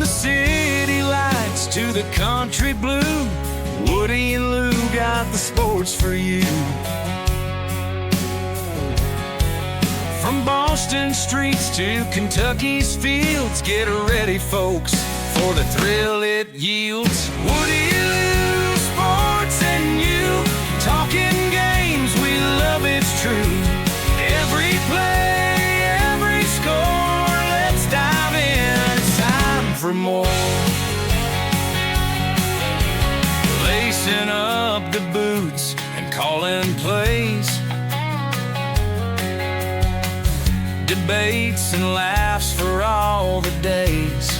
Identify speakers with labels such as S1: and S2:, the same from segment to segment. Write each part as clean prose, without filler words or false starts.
S1: the city lights to the country blue, Woody and Lou got the sports for you. From Boston streets to Kentucky's fields, get ready, folks, for the thrill it yields. Woody and Lou, sports and you, talking games, we love it's true. Every play, every score, let's dive in, it's time for more. Lacing up the boots and calling plays, debates and laughs for all the days.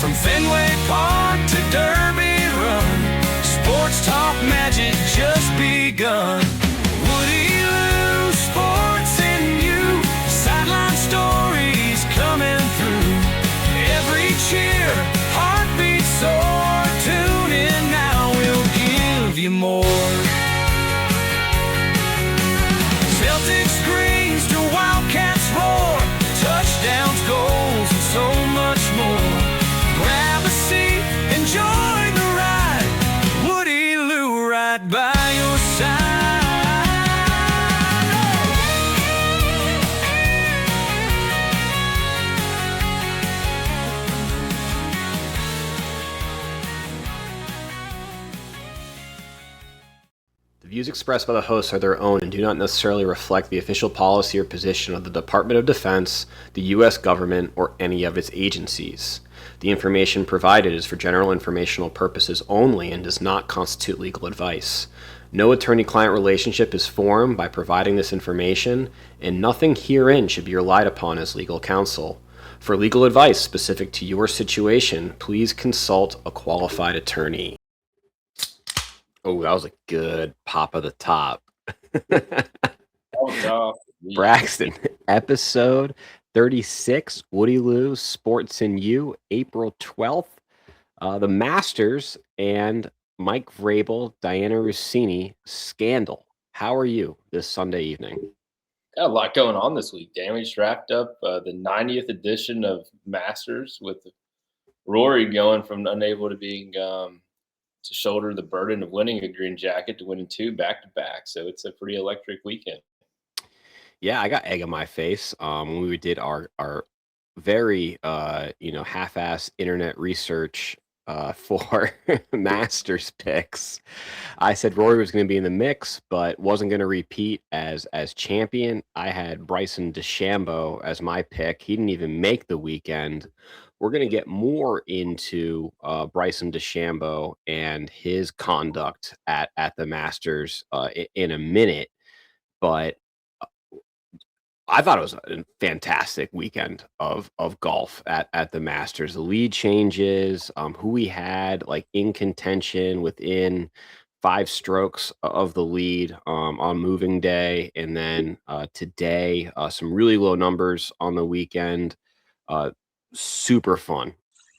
S1: From Fenway Park to Derby Run, sports talk magic just begun. Woody Lou, sports and you, sideline stories coming through. Every cheer, heartbeat soar, tune in now, we'll give you more. Celtics screams to Wildcats roar, touchdowns, goals, and so much more. Grab a seat, enjoy the ride, Woody Lou right by your side.
S2: The views expressed by the hosts are their own and do not necessarily reflect the official policy or position of the Department of Defense, the U.S. government, or any of its agencies. The information provided is for general informational purposes only and does not constitute legal advice. No attorney-client relationship is formed by providing this information, and nothing herein should be relied upon as legal counsel. For legal advice specific to your situation, please consult a qualified attorney. Oh, that was a good pop of the top. Braxton, episode 36, Woody Lou, Sports and You, April 12th. The Masters and Mike Vrabel, Dianna Russini, scandal. How are you this Sunday evening?
S3: Got a lot going on this week, Dan. We just wrapped up the 90th edition of Masters with Rory going from unable to being to shoulder the burden of winning a green jacket to winning two back-to-back. So it's a pretty electric weekend.
S2: Yeah, I got egg on my face when we did our very half-ass internet research for Masters picks. I said Rory was going to be in the mix, but wasn't going to repeat as champion. I had Bryson DeChambeau as my pick. He didn't even make the weekend. We're going to get more into Bryson DeChambeau and his conduct at the Masters in a minute, but I thought it was a fantastic weekend of golf at the Masters. The lead changes, who we had like in contention within 5 strokes of the lead on moving day, and then today some really low numbers on the weekend. Super fun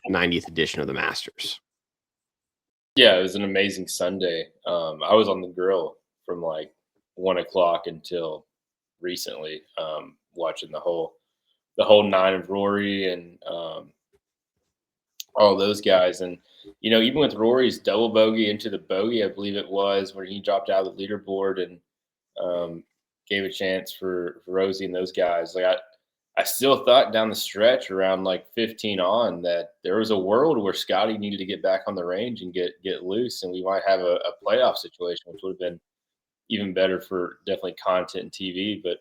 S2: 90th edition of the Masters.
S3: Yeah, it was an amazing Sunday. I was on the grill from like 1 o'clock until recently, watching the whole 9 of Rory and all those guys. And even with Rory's double bogey into the bogey, I believe it was, when he dropped out of the leaderboard and gave a chance for Rosie and those guys. Like I still thought down the stretch around like 15 on that there was a world where Scotty needed to get back on the range and get loose, and we might have a playoff situation, which would have been even better for definitely content and TV. But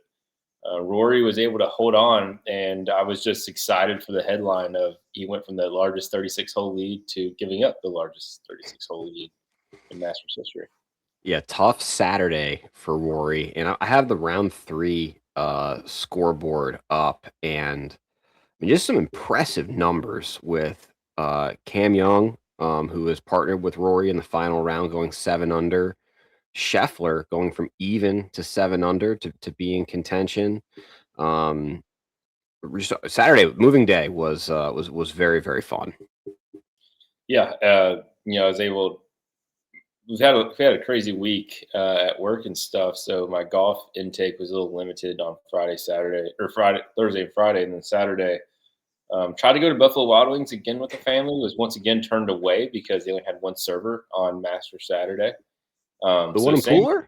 S3: Rory was able to hold on, and I was just excited for the headline of he went from the largest 36-hole lead to giving up the largest 36-hole lead in Masters history.
S2: Yeah, tough Saturday for Rory, and I have the round 3 scoreboard up, and just some impressive numbers with Cam Young, who is partnered with Rory in the final round, going 7 under. Scheffler going from even to 7 under to be in contention. Saturday moving day was very, very fun.
S3: Yeah, I was able. We had a crazy week at work and stuff, so my golf intake was a little limited on Thursday and Friday, and then Saturday Tried to go to Buffalo Wild Wings again with the family. Was once again turned away because they only had one server on Master Saturday.
S2: The
S3: So
S2: one in
S3: same
S2: Pooler?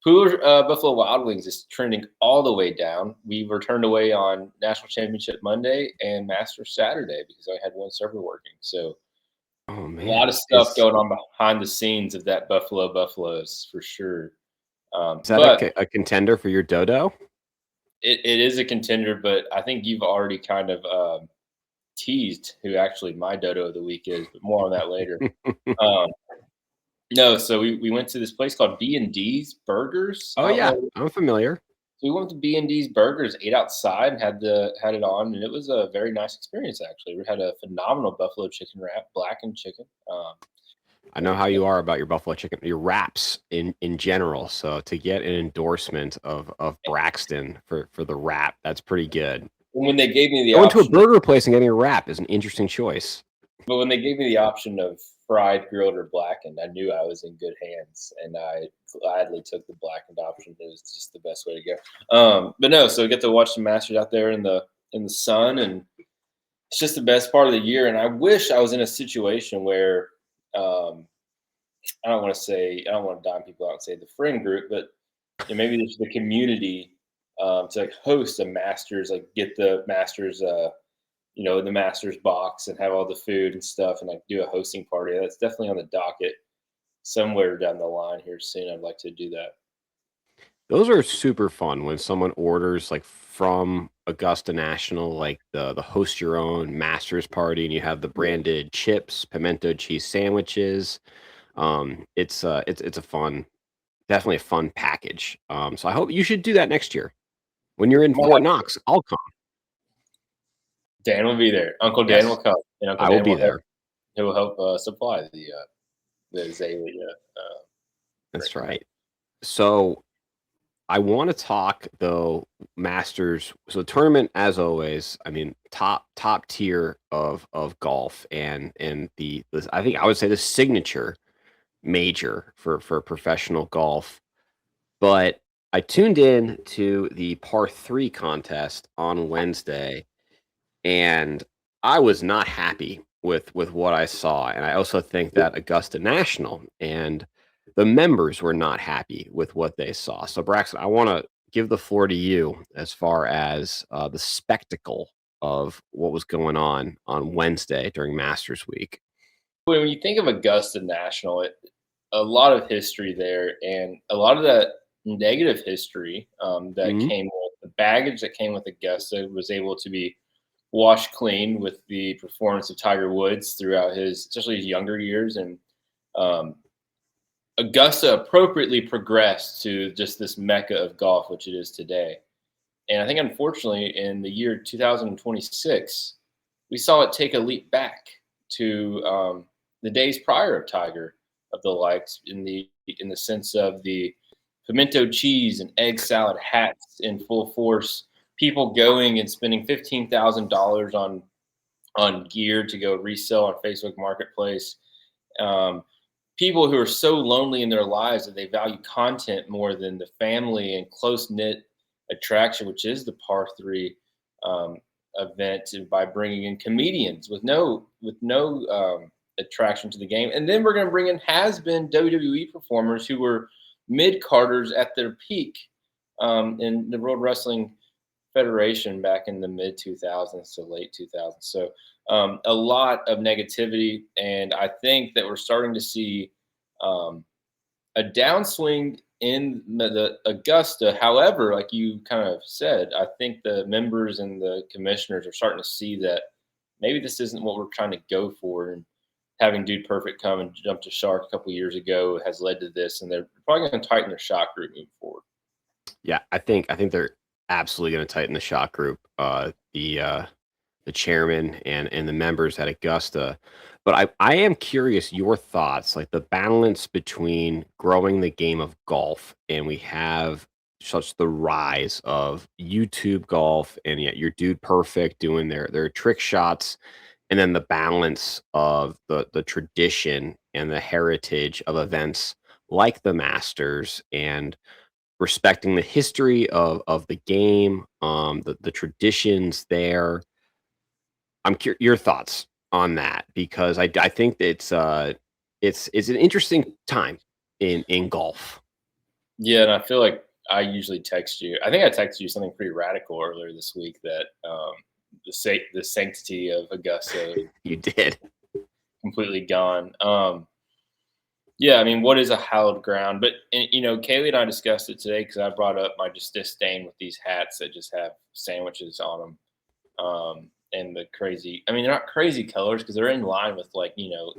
S3: Pooler Buffalo Wild Wings is trending all the way down. We were turned away on National Championship Monday and Master Saturday because I had one server working. So
S2: Oh
S3: a lot
S2: man,
S3: of stuff going on behind the scenes of that Buffaloes for sure.
S2: is that
S3: But
S2: a contender for your Dodo?
S3: it is a contender. But I think you've already kind of teased who actually my Dodo of the week is. But more on that later. Um, no, so we went to this place called B&D's Burgers.
S2: Oh
S3: I don't
S2: yeah,
S3: know.
S2: I'm familiar.
S3: So we went to B&D's Burgers, ate outside, and had it on, and it was a very nice experience. Actually, we had a phenomenal buffalo chicken wrap, blackened chicken.
S2: I know how you are about your buffalo chicken, your wraps in general. So to get an endorsement of Braxton for the wrap, that's pretty good.
S3: And when they gave me the
S2: Going to a
S3: option,
S2: burger place and getting a wrap is an interesting choice.
S3: but when they gave me the option of fried, grilled, or blackened, I knew I was in good hands, and I gladly took the blackened option. It was just the best way to go. But no, so I get to watch the Masters out there in the sun, and it's just the best part of the year. And I wish I was in a situation where I don't want to dime people out and say the friend group, but maybe there's the community to like host a Masters, like get the Masters, the Masters box and have all the food and stuff, and like do a hosting party. That's definitely on the docket somewhere down the line here soon. I'd like to do that.
S2: Those are super fun when someone orders like from Augusta National, like the host your own Masters party, and you have the branded chips, pimento cheese sandwiches. It's a fun, definitely a fun package. So I hope you should do that next year when you're in Fort Knox. I'll come.
S3: Dan will be there. Uncle Dan will come, and Uncle
S2: I
S3: Dan
S2: will be there.
S3: He will help supply the Azalea.
S2: That's right. So I want to talk though Masters. So the tournament, as always, I mean, top tier of golf, and I think I would say the signature major for professional golf. But I tuned in to the par 3 contest on Wednesday, and I was not happy with what I saw. And I also think that Augusta National and the members were not happy with what they saw. So Braxton, I want to give the floor to you as far as the spectacle of what was going on Wednesday during Masters Week.
S3: When you think of Augusta National, a lot of history there, and a lot of that negative history that came with the baggage that came with Augusta was able to be washed clean with the performance of Tiger Woods throughout especially his younger years. And Augusta appropriately progressed to just this mecca of golf, which it is today. And I think, unfortunately, in the year 2026, we saw it take a leap back to the days prior of Tiger, of the likes, in the sense of the pimento cheese and egg salad hats in full force, people going and spending $15,000 on gear to go resell on Facebook Marketplace. People who are so lonely in their lives that they value content more than the family and close knit attraction, which is the par 3 event, by bringing in comedians with no attraction to the game. And then we're going to bring in has-been WWE performers who were mid-carders at their peak in the World Wrestling Federation back in the mid 2000s to late 2000s. So a lot of negativity, and I think that we're starting to see a downswing in the Augusta. However, like you kind of said, I think the members and the commissioners are starting to see that maybe this isn't what we're trying to go for. And having Dude Perfect come and jump to Shark a couple of years ago has led to this, and they're probably going to tighten their shot group moving forward.
S2: Yeah, I think they're absolutely going to tighten the shot group. The chairman and the members at Augusta. But I am curious your thoughts, like the balance between growing the game of golf, and we have such the rise of YouTube golf, and yet your Dude Perfect doing their trick shots, and then the balance of the tradition and the heritage of events like the Masters, and respecting the history of the game, the traditions there. Your thoughts on that, because I think it's an interesting time in golf.
S3: Yeah, and I feel like I usually text you. I think I texted you something pretty radical earlier this week that the sanctity of Augusta is
S2: You did.
S3: completely gone. Yeah, I mean, what is a hallowed ground? But Kaylee and I discussed it today because I brought up my just disdain with these hats that just have sandwiches on them, and the crazy. I mean, they're not crazy colors because they're in line with like not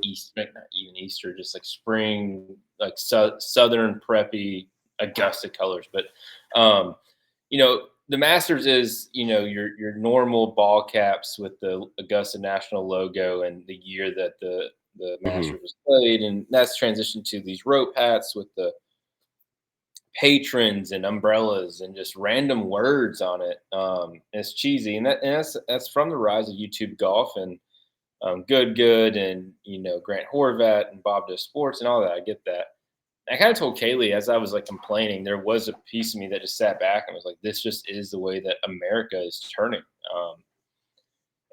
S3: even Easter, just like spring, like southern preppy Augusta colors. But the Masters is your normal ball caps with the Augusta National logo and the year that the Masters was played, and that's transitioned to these rope hats with the patrons and umbrellas and just random words on it. And it's cheesy, and that's from the rise of YouTube golf and Good and Grant Horvat and Bob Does Sports and all that. I get that. I kind of told Kaylee as I was like complaining, there was a piece of me that just sat back and was like, this just is the way that America is turning.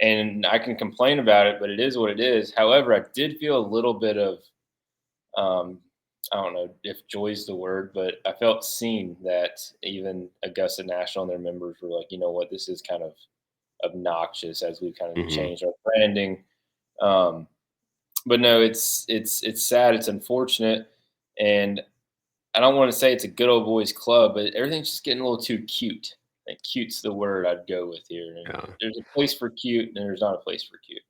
S3: And I can complain about it, but it is what it is. However, I did feel a little bit of, I don't know if joy's the word, but I felt seen that even Augusta National and their members were like, you know what, this is kind of obnoxious as we kind of changed our branding. But no, it's sad. It's unfortunate. And I don't want to say it's a good old boys club, but everything's just getting a little too cute. Like cute's the word I'd go with here.
S2: Yeah.
S3: There's a place for cute and there's not a place for cute.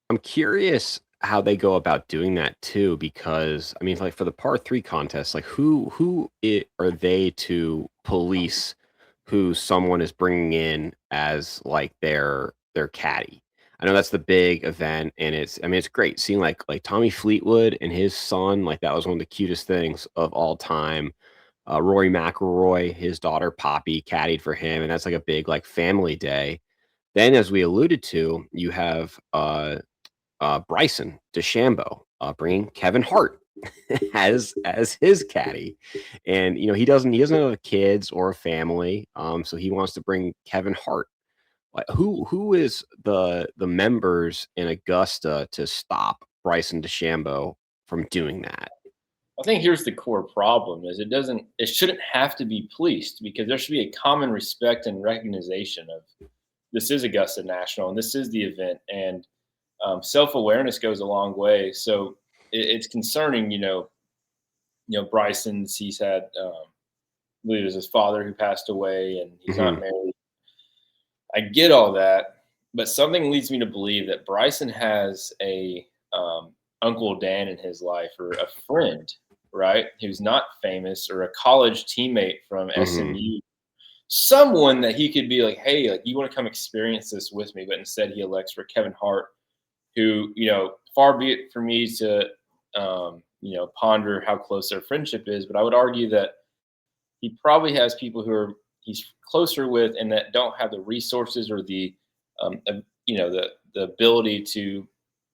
S2: I'm curious how they go about doing that too, because I mean, like for the par 3 contest, like are they to police who someone is bringing in as like their caddy? I know that's the big event, and it's great seeing like Tommy Fleetwood and his son. Like that was one of the cutest things of all time. Rory McIlroy, his daughter Poppy caddied for him, and that's like a big like family day. Then, as we alluded to, you have Bryson DeChambeau bringing Kevin Hart as his caddy, and he doesn't have kids or a family, so he wants to bring Kevin Hart. Like, who is the members in Augusta to stop Bryson DeChambeau from doing that?
S3: I think here's the core problem: is it shouldn't have to be policed, because there should be a common respect and recognition of this is Augusta National and this is the event, and self-awareness goes a long way. So it's concerning, Bryson's, he's had, I believe it was his father who passed away and he's not married. I get all that, but something leads me to believe that Bryson has a Uncle Dan in his life, or a friend, right, who's not famous, or a college teammate from SMU, someone that he could be like, hey, like, you want to come experience this with me? But instead he elects for Kevin Hart, who, far be it for me to, ponder how close their friendship is, but I would argue that he probably has people who he's closer with and that don't have the resources or the, the ability to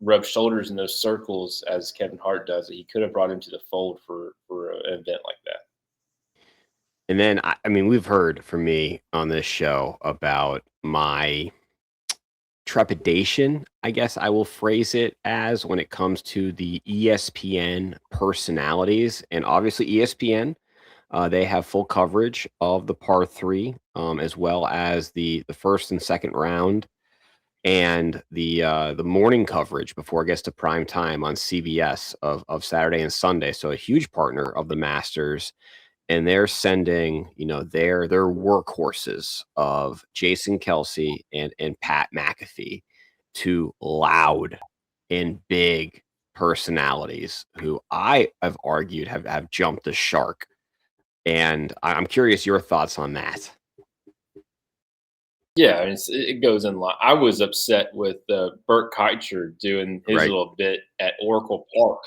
S3: rub shoulders in those circles as Kevin Hart does, that he could have brought into the fold for an event like that.
S2: And then, I mean, we've heard from me on this show about my trepidation, I guess I will phrase it as, when it comes to the ESPN personalities. And obviously ESPN, they have full coverage of the par 3, as well as the first and second round, and the morning coverage before it gets to prime time on CBS of Saturday and Sunday. So a huge partner of the Masters, and they're sending their workhorses of Jason Kelsey and Pat McAfee to loud and big personalities who I have argued have jumped the shark. And I'm curious your thoughts on that.
S3: Yeah, it goes in line. I was upset with Bert Kreischer doing his little bit at Oracle Park.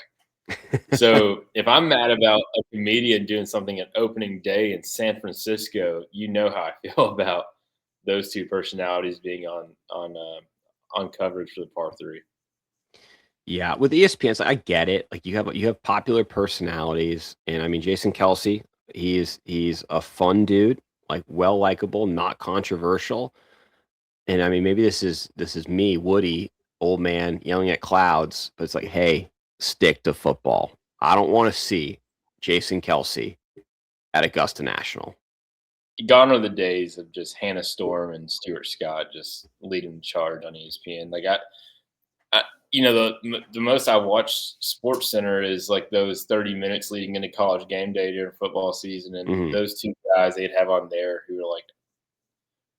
S3: So if I'm mad about a comedian doing something at opening day in San Francisco, you know how I feel about those two personalities being on coverage for the par 3.
S2: Yeah, with ESPN, so I get it. Like you have popular personalities, and I mean Jason Kelsey, he's a fun dude, like well likable, not controversial. And I mean, maybe this is me, Woody, old man yelling at clouds, but it's like, hey, stick to football. I don't want to see Jason Kelsey at Augusta National.
S3: Gone are the days of just Hannah Storm and Stuart Scott just leading the charge on ESPN. Like the most I watch Sports Center is like those 30 minutes leading into college game day during football season, and those two guys they'd have on there who are like,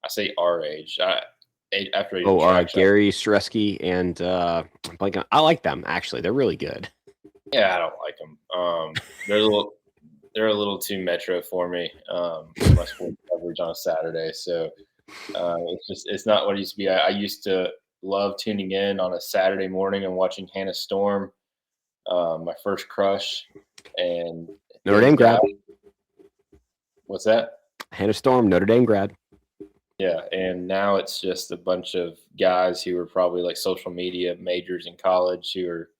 S3: I say our age, after age.
S2: Gary Streski and I like them actually. They're really good.
S3: Yeah, I don't like them. They're a little too metro for me. For my sports coverage on a Saturday, so it's not what it used to be. I used to love tuning in on a Saturday morning and watching Hannah Storm, my first crush, and
S2: Notre Dame grad.
S3: What's that?
S2: Hannah Storm, Notre Dame grad.
S3: Yeah, and now it's just a bunch of guys who are probably like social media majors in college who are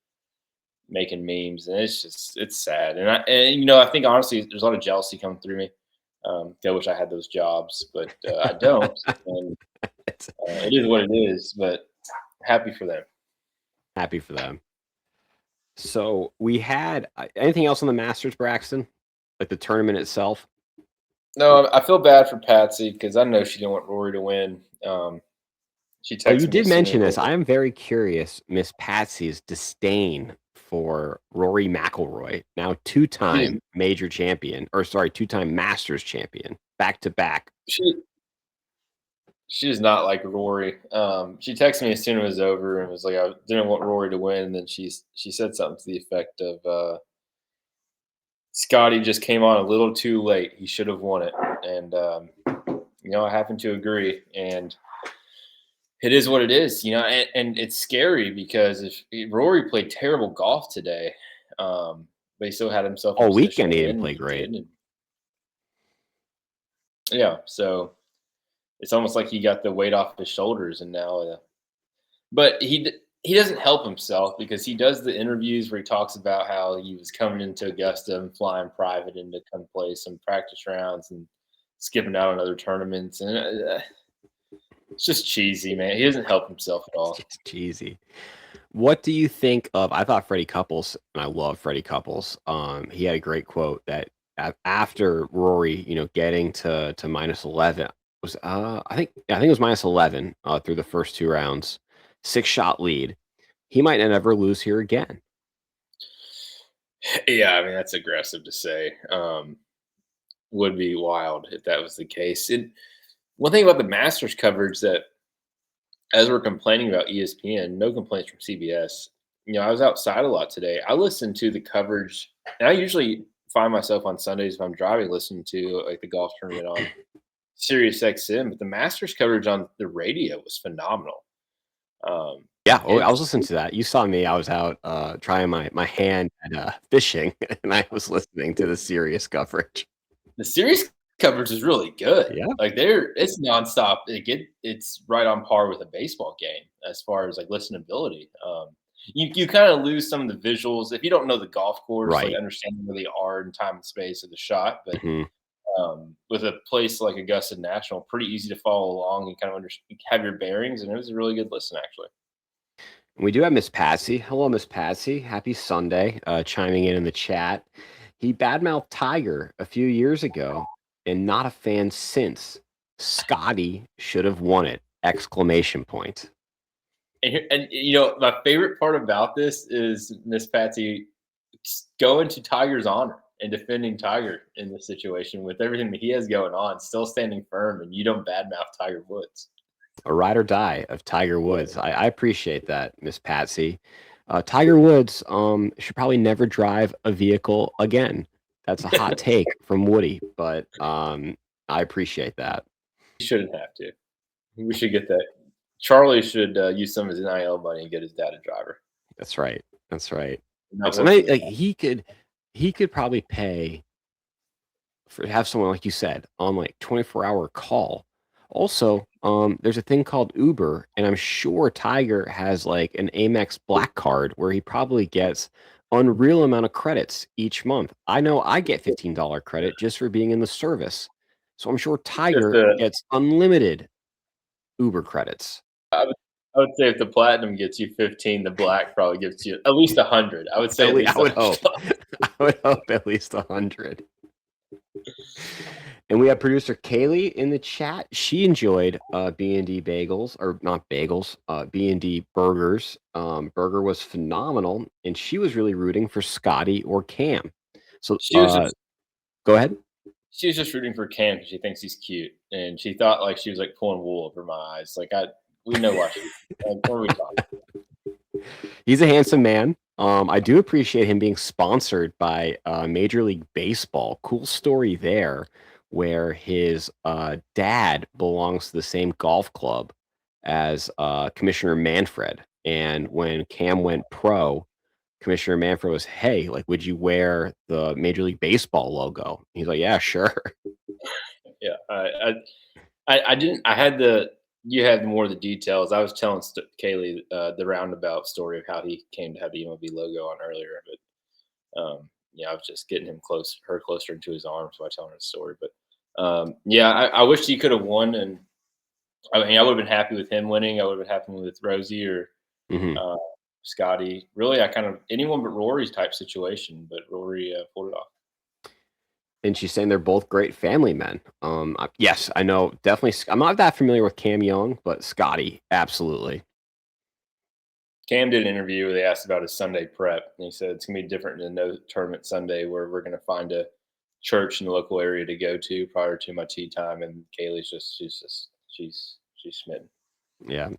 S3: making memes, and it's sad. And I think honestly, there's a lot of jealousy coming through me. I wish I had those jobs, but I don't. And it is what it is. But happy for them.
S2: Happy for them. So we had anything else on the Masters, Braxton? Like the tournament itself?
S3: No, I feel bad for Patsy because I know she didn't want Rory to win. She texted
S2: you did
S3: me
S2: mention this. I am very curious, Miss Patsy's disdain for Rory McIlroy, now two-time major champion, two-time Masters champion, back-to-back.
S3: She does not like Rory. She texted me as soon as it was over and was like, I didn't want Rory to win. And then she said something to the effect of, Scotty just came on a little too late. He should have won it. And, I happen to agree. And it is what it is, and it's scary because if Rory played terrible golf today, but he still had himself
S2: all weekend. He didn't play great.
S3: Yeah, so it's almost like he got the weight off his shoulders, and now, but he doesn't help himself because he does the interviews where he talks about how he was coming into Augusta and flying private and to come play some practice rounds and skipping out on other tournaments, and it's just cheesy, man. He doesn't help himself at all.
S2: It's cheesy. What do you think of? I thought Freddie Couples, and I love Freddie Couples. He had a great quote that after Rory, getting to minus 11 was I think it was minus 11 through the first two rounds, 6-shot lead. He might never lose here again.
S3: Yeah, I mean that's aggressive to say. Would be wild if that was the case. One thing about the Masters coverage that, as we're complaining about ESPN, no complaints from CBS. I was outside a lot today. I listened to the coverage, and I usually find myself on Sundays if I'm driving listening to like the golf tournament on Sirius XM. But the Masters coverage on the radio was phenomenal.
S2: I was listening to that. You saw me. I was out trying my hand at fishing, and I was listening to the Sirius coverage.
S3: The Sirius coverage is really good.
S2: Yeah.
S3: Like it's nonstop. It's right on par with a baseball game as far as like listenability. You kind of lose some of the visuals if you don't know the golf course,
S2: right.
S3: Like understanding where they are in time and space of the shot. But with a place like Augusta National, pretty easy to follow along and kind of have your bearings. And it was a really good listen, actually.
S2: We do have Miss Patsy. Hello, Miss Patsy. Happy Sunday. Chiming in the chat. He badmouthed Tiger a few years ago and not a fan since. Scotty should have won it! !
S3: And my favorite part about this is Miss Patsy going to Tiger's honor and defending Tiger in this situation with everything that he has going on, still standing firm, and you don't badmouth Tiger Woods.
S2: A ride or die of Tiger Woods. I appreciate that, Miss Patsy. Tiger Woods should probably never drive a vehicle again. That's a hot take from Woody, but I appreciate that.
S3: He shouldn't have to. We should get that. Charlie should use some of his NIL money and get his dad a driver.
S2: That's right. He could probably pay for have someone like you said on like 24-hour call. Also, there's a thing called Uber, and I'm sure Tiger has like an Amex Black Card where he probably gets unreal amount of credits each month. I know I get $15 credit just for being in the service. So I'm sure Tiger gets unlimited Uber credits.
S3: I I would say if the platinum gets you 15, the black probably gives you at least 100. I would say at least
S2: I would
S3: 100.
S2: hope. I would hope at least 100. And we have producer Kaylee in the chat. She enjoyed B&D bagels, or not bagels, B&D burgers. Burger was phenomenal, and she was really rooting for Scotty or Cam. So
S3: She was just
S2: go ahead.
S3: She was just rooting for Cam because she thinks he's cute, and she thought like she was like pulling wool over my eyes. Like we know why she. Like, what are we talking?
S2: He's a handsome man. I do appreciate him being sponsored by Major League Baseball. Cool story there, where his dad belongs to the same golf club as Commissioner Manfred. And when Cam went pro, Commissioner Manfred was, "Hey, like, would you wear the Major League Baseball logo?" He's like, "Yeah, sure."
S3: Yeah, I didn't. I had the. You had more of the details. I was telling Kaylee the roundabout story of how he came to have the MLB logo on earlier, but I was just getting her closer into his arms by telling her the story. But I wish he could have won, and I mean, I would have been happy with him winning. I would have been happy with Rosie or Scotty. Really, I kind of anyone but Rory's type situation, but Rory pulled it off.
S2: And she's saying they're both great family men. Yes, I know. Definitely. I'm not that familiar with Cam Young, but Scotty, absolutely.
S3: Cam did an interview where they asked about his Sunday prep, and he said it's going to be different than no tournament Sunday, where we're going to find a church in the local area to go to prior to my tea time. And Kaylee's she's smitten.
S2: Yeah,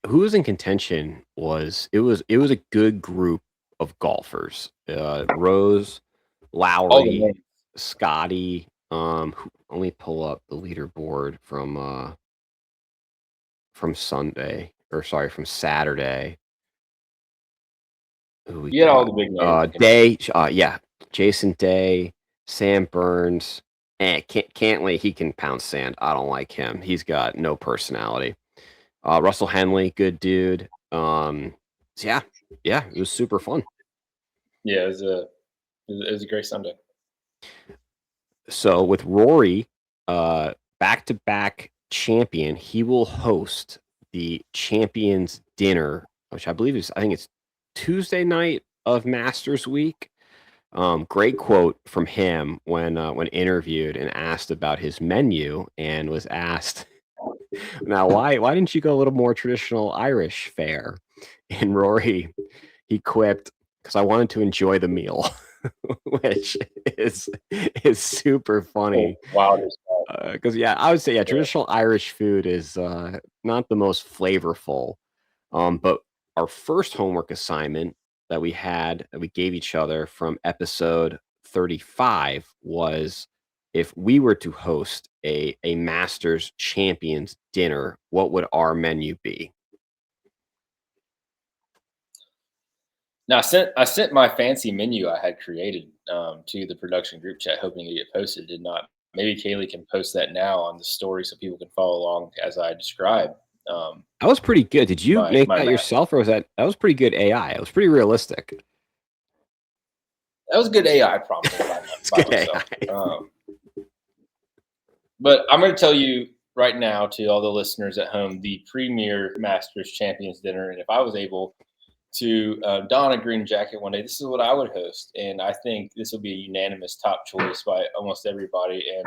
S2: who was in contention was a good group of golfers. Rose, Lowry, Scotty. Let me pull up the leaderboard from Sunday, or sorry, from Saturday.
S3: You had all the big names.
S2: Day, Jason Day, Sam Burns, Cantley. He can pound sand. I don't like him. He's got no personality. Russell Henley, good dude. It was super fun.
S3: Yeah, it was a great Sunday.
S2: So with Rory, back-to-back champion, he will host the Champions Dinner, which I think it's Tuesday night of Masters Week. Great quote from him when interviewed and asked about his menu, and was asked, "Now, why didn't you go a little more traditional Irish fare?" And Rory, he quipped, "Because I wanted to enjoy the meal." Which is super funny.
S3: Wow.
S2: Because I would say traditional Irish food is not the most flavorful. But our first homework assignment that we gave each other from episode 35 was, if we were to host a Masters Champions dinner, what would our menu be?
S3: Now, I sent my fancy menu I had created to the production group chat, hoping to get posted. Did not. Maybe Kaylee can post that now on the story so people can follow along as I describe.
S2: That was pretty good. Did you make that yourself, or was that was pretty good AI? It was pretty realistic.
S3: That was good AI prompt. But I'm going to tell you right now, to all the listeners at home, the premier Masters Champions dinner. And if I was able to don a green jacket one day, this is what I would host. And I think this will be a unanimous top choice by almost everybody. And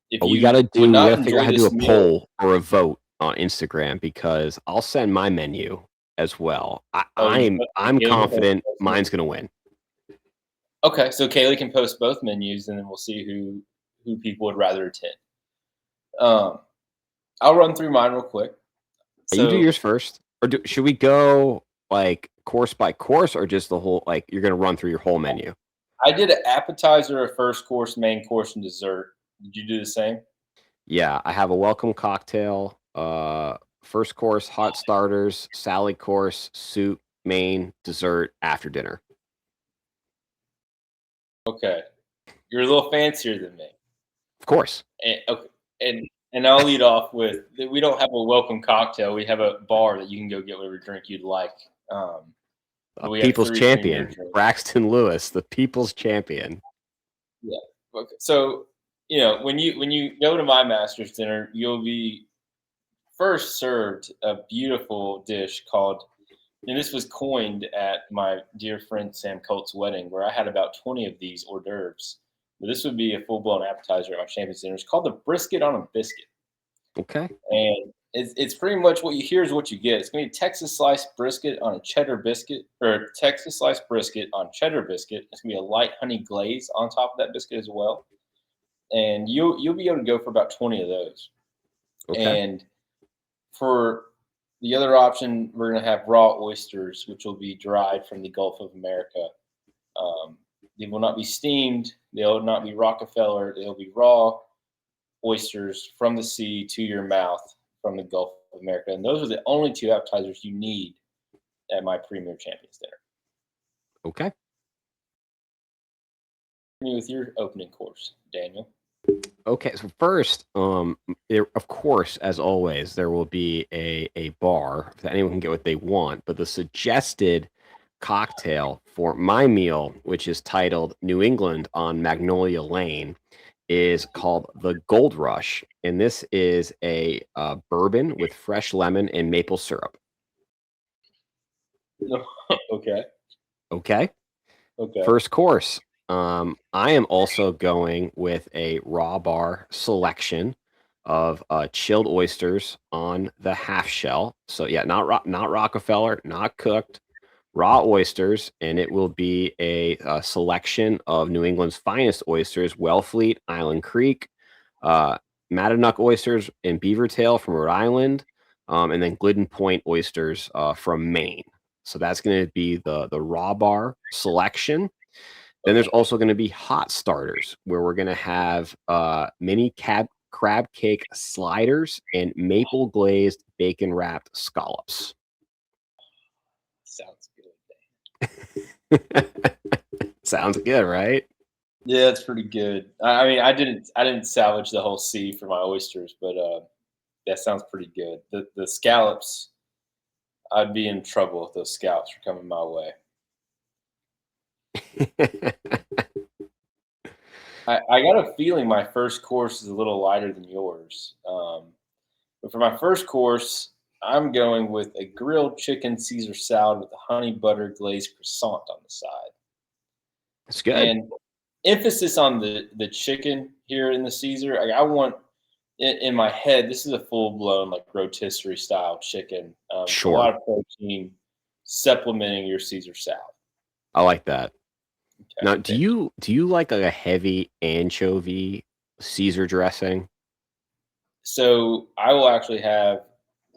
S3: if
S2: we got to figure out how to do a poll or a vote on Instagram, because I'll send my menu as well. I'm confident mine's going to win.
S3: Okay, so Kaylee can post both menus, and then we'll see who people would rather attend. I'll run through mine real quick.
S2: So, you do yours first, or should we go like course by course, or just the whole, like, you're going to run through your whole menu?
S3: I did an appetizer, a first course, main course, and dessert. Did you do the same?
S2: Yeah, I have a welcome cocktail, first course, hot starters, salad course, soup, main, dessert, after dinner.
S3: Okay, you're a little fancier than me.
S2: Of course.
S3: And I'll lead off with, we don't have a welcome cocktail. We have a bar that you can go get whatever drink you'd like.
S2: People's champion, Braxton Lewis, the people's champion.
S3: Yeah. Okay. So, when you go to my Masters dinner, you'll be first served a beautiful dish called, and this was coined at my dear friend Sam Colt's wedding, where I had about 20 of these hors d'oeuvres. But this would be a full-blown appetizer at my Champions Dinner. It's called the brisket on a biscuit.
S2: Okay.
S3: And it's pretty much what you hear is what you get. It's going to be Texas sliced brisket on a cheddar biscuit, or Texas sliced brisket on cheddar biscuit. It's going to be a light honey glaze on top of that biscuit as well. And you'll be able to go for about 20 of those.
S2: Okay.
S3: And for the other option, we're going to have raw oysters, which will be dried from the Gulf of America. They will not be steamed. They'll not be Rockefeller. They'll be raw oysters from the sea to your mouth from the Gulf of America. And those are the only two appetizers you need at my Premier Champions Dinner.
S2: Okay.
S3: With your opening course, Daniel.
S2: Okay, so first, of course, as always, there will be a bar that anyone can get what they want, but the suggested cocktail for my meal, which is titled New England on Magnolia Lane, is called the Gold Rush, and this is a bourbon with fresh lemon and maple syrup.
S3: Okay.
S2: Okay.
S3: Okay.
S2: First course. I am also going with a raw bar selection of chilled oysters on the half shell. So yeah, not Rockefeller, not cooked, raw oysters, and it will be a selection of New England's finest oysters: Wellfleet, Island Creek, Mattanook oysters, and Beavertail from Rhode Island, and then Glidden Point oysters from Maine. So that's going to be the raw bar selection. Then there's also going to be hot starters, where we're going to have mini crab cake sliders and maple glazed bacon wrapped scallops.
S3: Sounds good.
S2: Sounds good, right?
S3: Yeah, it's pretty good. I mean, I didn't salvage the whole sea for my oysters, but that sounds pretty good. The scallops, I'd be in trouble if those scallops were coming my way. I got a feeling my first course is a little lighter than yours. But for my first course, I'm going with a grilled chicken Caesar salad with a honey butter glazed croissant on the side.
S2: It's good.
S3: And emphasis on the chicken here in the Caesar. I want in my head, this is a full blown like rotisserie style chicken.
S2: Sure.
S3: A lot of protein supplementing your Caesar salad.
S2: I like that.
S3: Okay.
S2: Now, do you like a heavy anchovy Caesar dressing?
S3: So I will actually have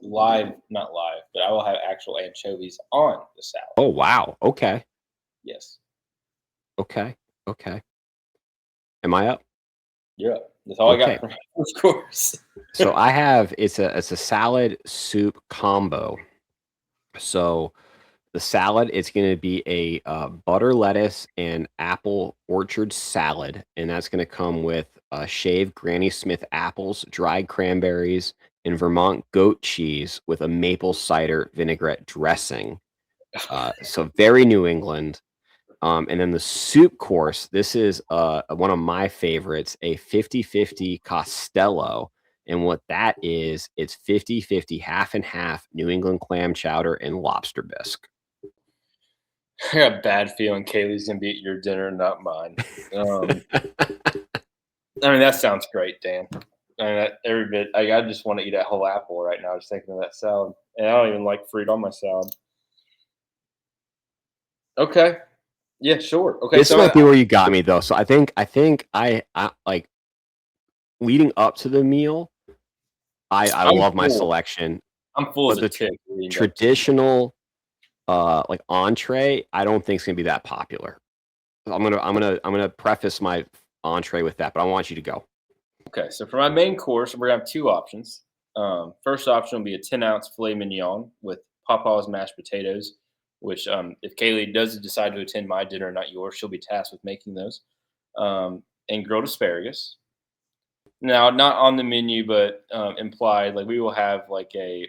S3: not live, but I will have actual anchovies on the salad.
S2: Oh wow. Okay.
S3: Yes.
S2: Okay. Am I up?
S3: You're up. That's all I
S2: Okay.
S3: got for my first course.
S2: So I have it's a salad soup combo. So the salad, it's going to be a butter lettuce and apple orchard salad, and that's going to come with shaved Granny Smith apples, dried cranberries, and Vermont goat cheese with a maple cider vinaigrette dressing. So very New England. And then the soup course, this is one of my favorites, a 50-50 Costello. And what that is, it's 50-50, half and half New England clam chowder and lobster bisque.
S3: I got a bad feeling Kaylee's gonna be at your dinner, not mine. I mean, that sounds great, Dan. I mean, every bit. I just want to eat that whole apple right now, just thinking of that salad. And I don't even like fruit on my salad. Okay. Yeah, sure. Okay.
S2: This
S3: so
S2: might be where you got me though. So I think I like leading up to the meal. I love my selection.
S3: I'm full
S2: But
S3: as a
S2: the
S3: tick.
S2: traditional like entree, I don't think it's gonna be that popular. I'm gonna preface my entree with that, but I want you to go.
S3: Okay, so for my main course, we're gonna have two options. First option will be a 10-ounce filet mignon with Papa's mashed potatoes, which if Kaylee does decide to attend my dinner, not yours, she'll be tasked with making those, and grilled asparagus. Now, not on the menu, but implied, like we will have like a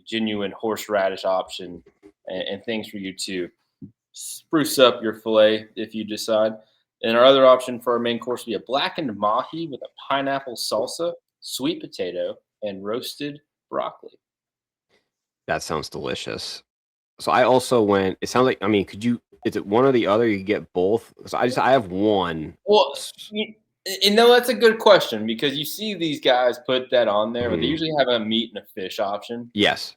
S3: genuine horseradish option and things for you to spruce up your filet if you decide. And our other option for our main course will be a blackened mahi with a pineapple salsa, sweet potato, and roasted broccoli.
S2: That sounds delicious. So I also went. It sounds like. I mean, could you? Is it one or the other? You could get both. So I have one.
S3: Well, that's a good question because you see these guys put that on there, but they
S2: Mhm.
S3: usually have a meat and a fish option.
S2: Yes.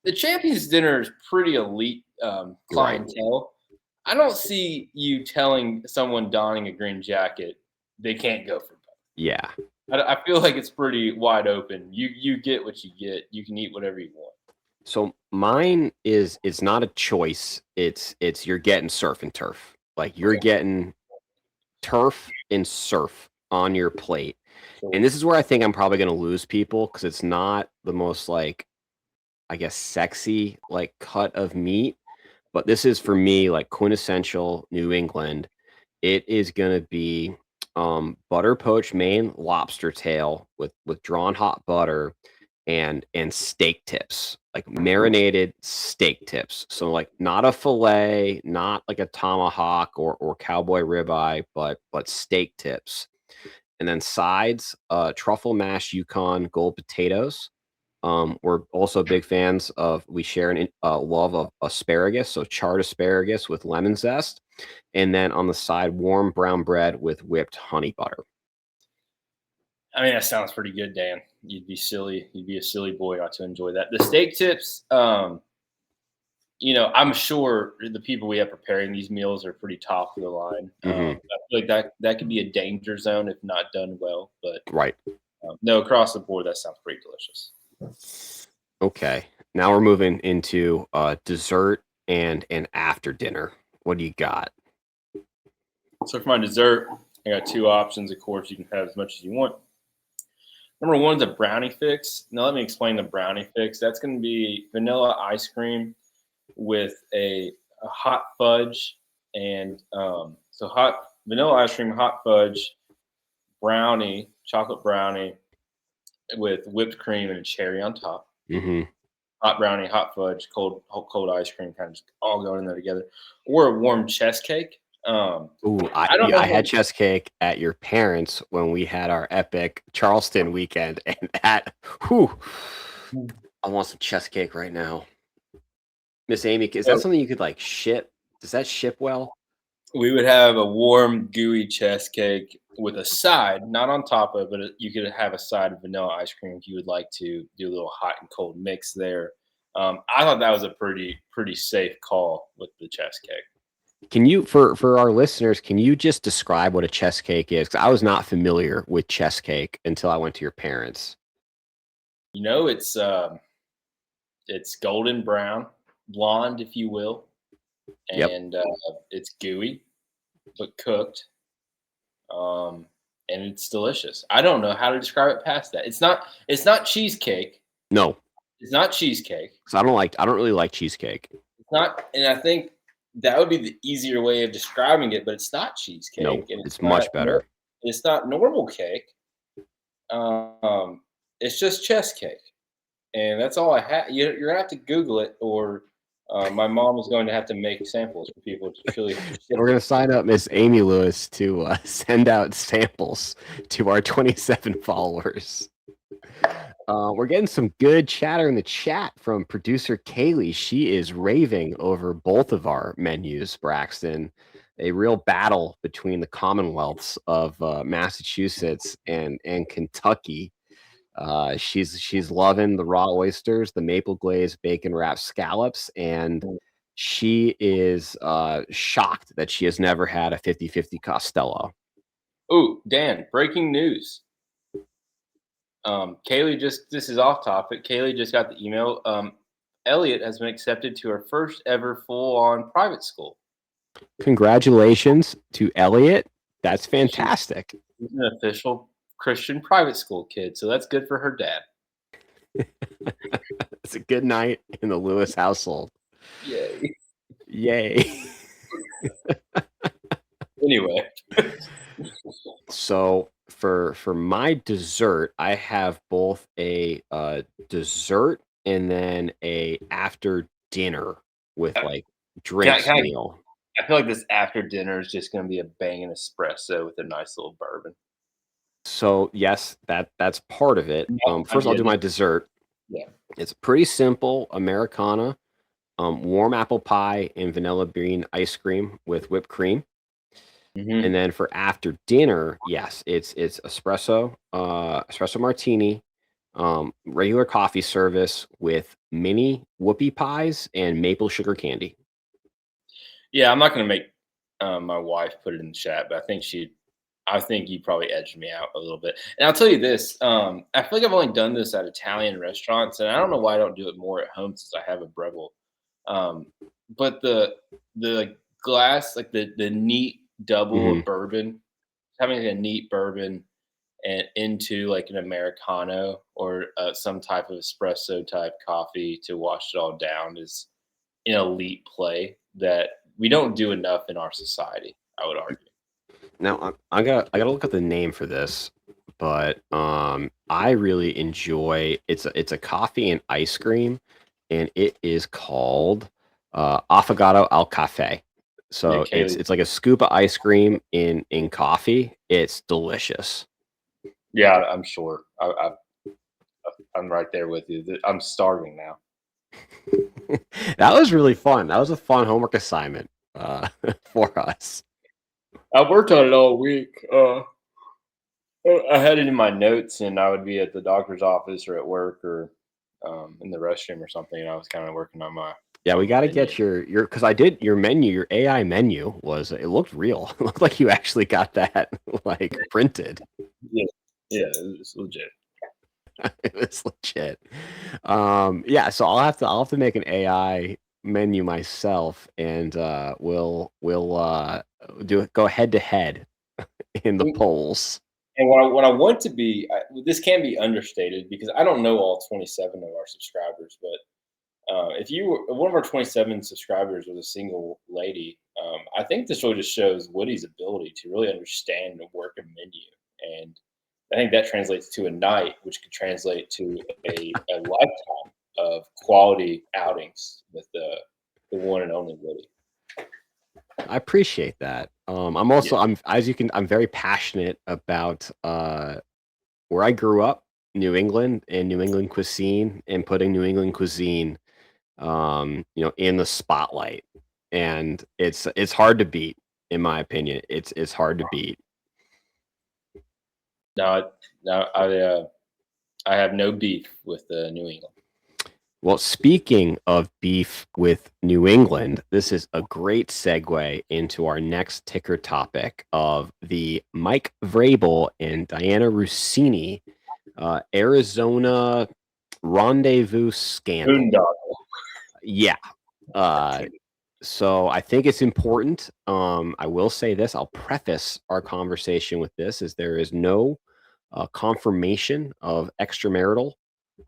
S3: The Champions Dinner is pretty elite clientele. I don't see you telling someone donning a green jacket they can't go for both.
S2: Yeah.
S3: I feel like it's pretty wide open. You get what you get. You can eat whatever you want.
S2: So mine is it's not a choice. It's you're getting surf and turf. Like you're getting turf and surf on your plate. And this is where I think I'm probably going to lose people because it's not the most like I guess sexy like cut of meat, but this is for me like quintessential New England. It is going to be butter poached Maine lobster tail with drawn hot butter and steak tips, like marinated steak tips. So like not a fillet, not like a tomahawk or cowboy ribeye, but steak tips. And then sides, truffle mashed Yukon gold potatoes. We're also big fans of, we share an love of asparagus, so charred asparagus with lemon zest. And then on the side, warm brown bread with whipped honey butter.
S3: I mean, that sounds pretty good, Dan. You'd be silly. You'd be a silly boy not to enjoy that. The steak tips, I'm sure the people we have preparing these meals are pretty top of the line. I feel like that could be a danger zone if not done well. But
S2: right.
S3: No, across the board, that sounds pretty delicious.
S2: Okay. Now we're moving into dessert and after dinner. What do you got?
S3: So for my dessert, I got two options. Of course, you can have as much as you want. Number one is a brownie fix. Now let me explain the brownie fix. That's going to be vanilla ice cream with a hot fudge and so hot vanilla ice cream, hot fudge, brownie, chocolate brownie with whipped cream and a cherry on top.
S2: Mm-hmm.
S3: Hot brownie, hot fudge, cold ice cream, kind of just all going in there together. Or a warm chess cake.
S2: I had chess cake at your parents when we had our epic Charleston weekend, and I want some chess cake right now. Miss Amy, is that something you could like ship? Does that ship well?
S3: We would have a warm, gooey chess cake with a side, not on top of it, but you could have a side of vanilla ice cream if you would like to do a little hot and cold mix there. I thought that was a pretty safe call with the chess cake.
S2: Can you, for our listeners, can you just describe what a chess cake is? Because I was not familiar with chess cake until I went to your parents.
S3: It's golden brown, blonde, if you will, and it's gooey but cooked, and it's delicious. I don't know how to describe it past that. It's not cheesecake.
S2: No,
S3: it's not cheesecake.
S2: Because I don't really like cheesecake.
S3: It's not, and I think that would be the easier way of describing it, but it's not cheesecake.
S2: No, it's much better.
S3: It's not normal cake. It's just chess cake, and that's all I have. You're gonna have to Google it, or my mom is going to have to make samples for people to really.
S2: We're gonna sign up Miss Amy Lewis to send out samples to our 27 followers. We're getting some good chatter in the chat from producer Kaylee. She is raving over both of our menus, Braxton. A real battle between the commonwealths of Massachusetts and Kentucky. She's loving the raw oysters, the maple glazed bacon wrapped scallops, and she is shocked that she has never had a 50-50 Costello.
S3: Ooh, Dan, breaking news. Kaylee this is off topic. Kaylee just got the email. Elliot has been accepted to her first ever full-on private school.
S2: Congratulations to Elliot. That's fantastic.
S3: She's an official Christian private school kid, so that's good for her dad.
S2: It's a good night in the Lewis household.
S3: Yay.
S2: Yay.
S3: Anyway.
S2: So for my dessert, I have both a dessert and then a after dinner with like drinks meal.
S3: I feel like this after dinner is just going to be a banging espresso with a nice little bourbon.
S2: So yes, that's part of it. First I'll do my dessert.
S3: Yeah.
S2: It's pretty simple Americana, warm apple pie and vanilla bean ice cream with whipped cream. And then for after dinner, yes, it's espresso martini, regular coffee service with mini whoopie pies and maple sugar candy.
S3: Yeah, I'm not gonna make my wife put it in the chat, but I think you probably edged me out a little bit. And I'll tell you this, I feel like I've only done this at Italian restaurants, and I don't know why I don't do it more at home since I have a Breville. But the glass, like the neat double
S2: Mhm.
S3: of bourbon, having a neat bourbon and into like an Americano or some type of espresso type coffee to wash it all down is an elite play that we don't do enough in our society, I would argue.
S2: Now I gotta look up the name for this, but I really enjoy it's a coffee and ice cream, and it is called Affogato al Cafe.
S3: Yeah,
S2: So it's
S3: Kaylee.
S2: it's like a scoop of ice cream in coffee. It's delicious.
S3: Yeah, I'm sure. I'm right there with you. I'm starving now.
S2: That was really fun. That was a fun homework assignment for us.
S3: I worked on it all week. I had it in my notes, and I would be at the doctor's office or at work or in the restroom or something. And I was kind of working on my
S2: Yeah, we got to
S3: menu.
S2: get your because I did your menu, your AI menu was it looked real. It looked like you actually got that like printed.
S3: Yeah, yeah, it's legit.
S2: It was legit. Yeah, so I'll have to make an AI menu myself, and we'll go head to head in the polls.
S3: And what I want to be, this can be understated because I don't know all 27 of our subscribers, but if one of our 27 subscribers was a single lady, I think this really just shows Woody's ability to really understand and work a menu. And I think that translates to a night, which could translate to a lifetime of quality outings with the one and only Woody.
S2: I appreciate that. I'm very passionate about where I grew up, New England and New England cuisine, and putting New England cuisine in the spotlight. And it's hard to beat, in my opinion. It's hard to beat.
S3: Now, I have no beef with New England.
S2: Well, speaking of beef with New England, this is a great segue into our next ticker topic of the Mike Vrabel and Dianna Russini Arizona rendezvous scandal.
S3: Boondoggle.
S2: Yeah. So I think it's important. I will say this. I'll preface our conversation with this: is there is no confirmation of extramarital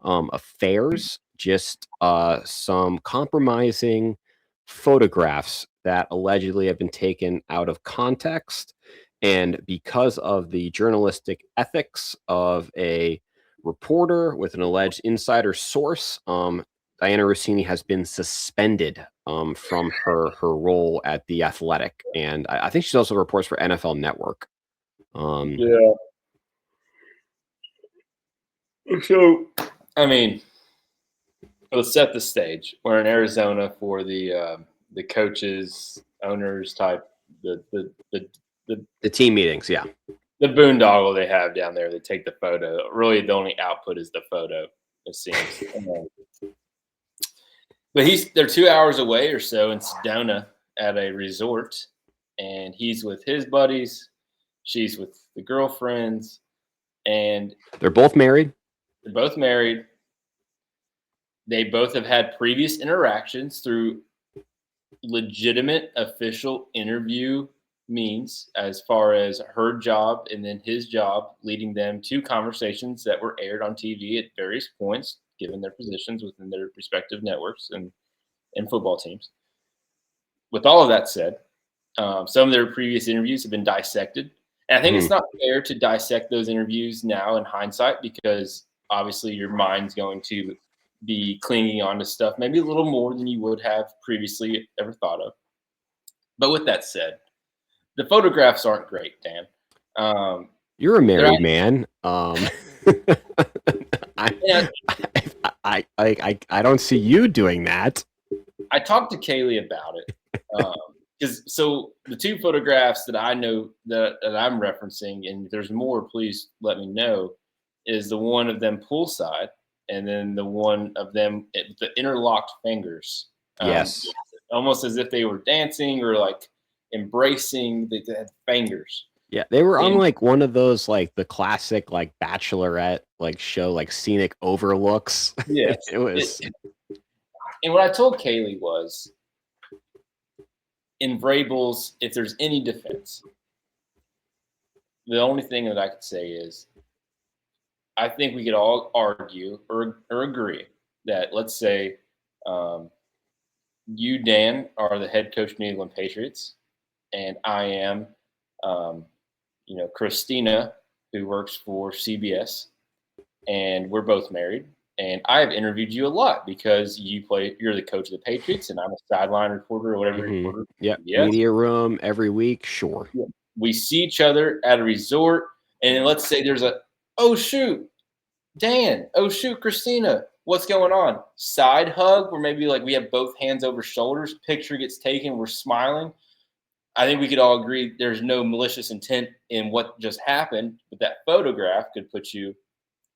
S2: affairs, just some compromising photographs that allegedly have been taken out of context. And because of the journalistic ethics of a reporter with an alleged insider source, Dianna Russini has been suspended from her role at The Athletic. And I think she also reports for NFL Network.
S3: Yeah. So, I mean, let's set the stage. We're in Arizona for the coaches, owners type, the
S2: team meetings, yeah.
S3: The boondoggle they have down there. They take the photo. Really, the only output is the photo, it seems. But they're 2 hours away or so in Sedona at a resort, and he's with his buddies. She's with the girlfriends, and
S2: they're both married.
S3: They're both married. They both have had previous interactions through legitimate official interview means, as far as her job and then his job, leading them to conversations that were aired on TV at various points, given their positions within their respective networks and football teams. With all of that said, some of their previous interviews have been dissected. And I think it's not fair to dissect those interviews now in hindsight, because obviously your mind's going to be clinging on to stuff maybe a little more than you would have previously ever thought of. But with that said, the photographs aren't great, Dan.
S2: You're a
S3: They're
S2: married man.
S3: Yeah,
S2: I don't see you doing that.
S3: I talked to Kaylee about it. Because so the two photographs that I know that I'm referencing, and if there's more, please let me know, is the one of them poolside, and then the one of them the interlocked fingers.
S2: Yes.
S3: Almost as if they were dancing or like embracing. They had fingers.
S2: Yeah, they were on
S3: And
S2: like one of those like the classic like bachelorette like show like scenic overlooks.
S3: yes,
S2: It was
S3: and what I told Kaylee was, in Vrabel's, if there's any defense, the only thing that I could say is I think we could all argue or agree that, let's say, you, Dan, are the head coach of New England Patriots, and I am, Christina, who works for CBS, and we're both married. And I have interviewed you a lot because you're the coach of the Patriots, and I'm a sideline reporter or whatever reporter.
S2: yeah,
S3: Yes.
S2: media room every week, sure.
S3: Yeah. We see each other at a resort, and then let's say there's oh shoot, Dan, oh shoot, Christina, what's going on? Side hug where maybe like we have both hands over shoulders, picture gets taken, we're smiling. I think we could all agree there's no malicious intent in what just happened, but that photograph could put you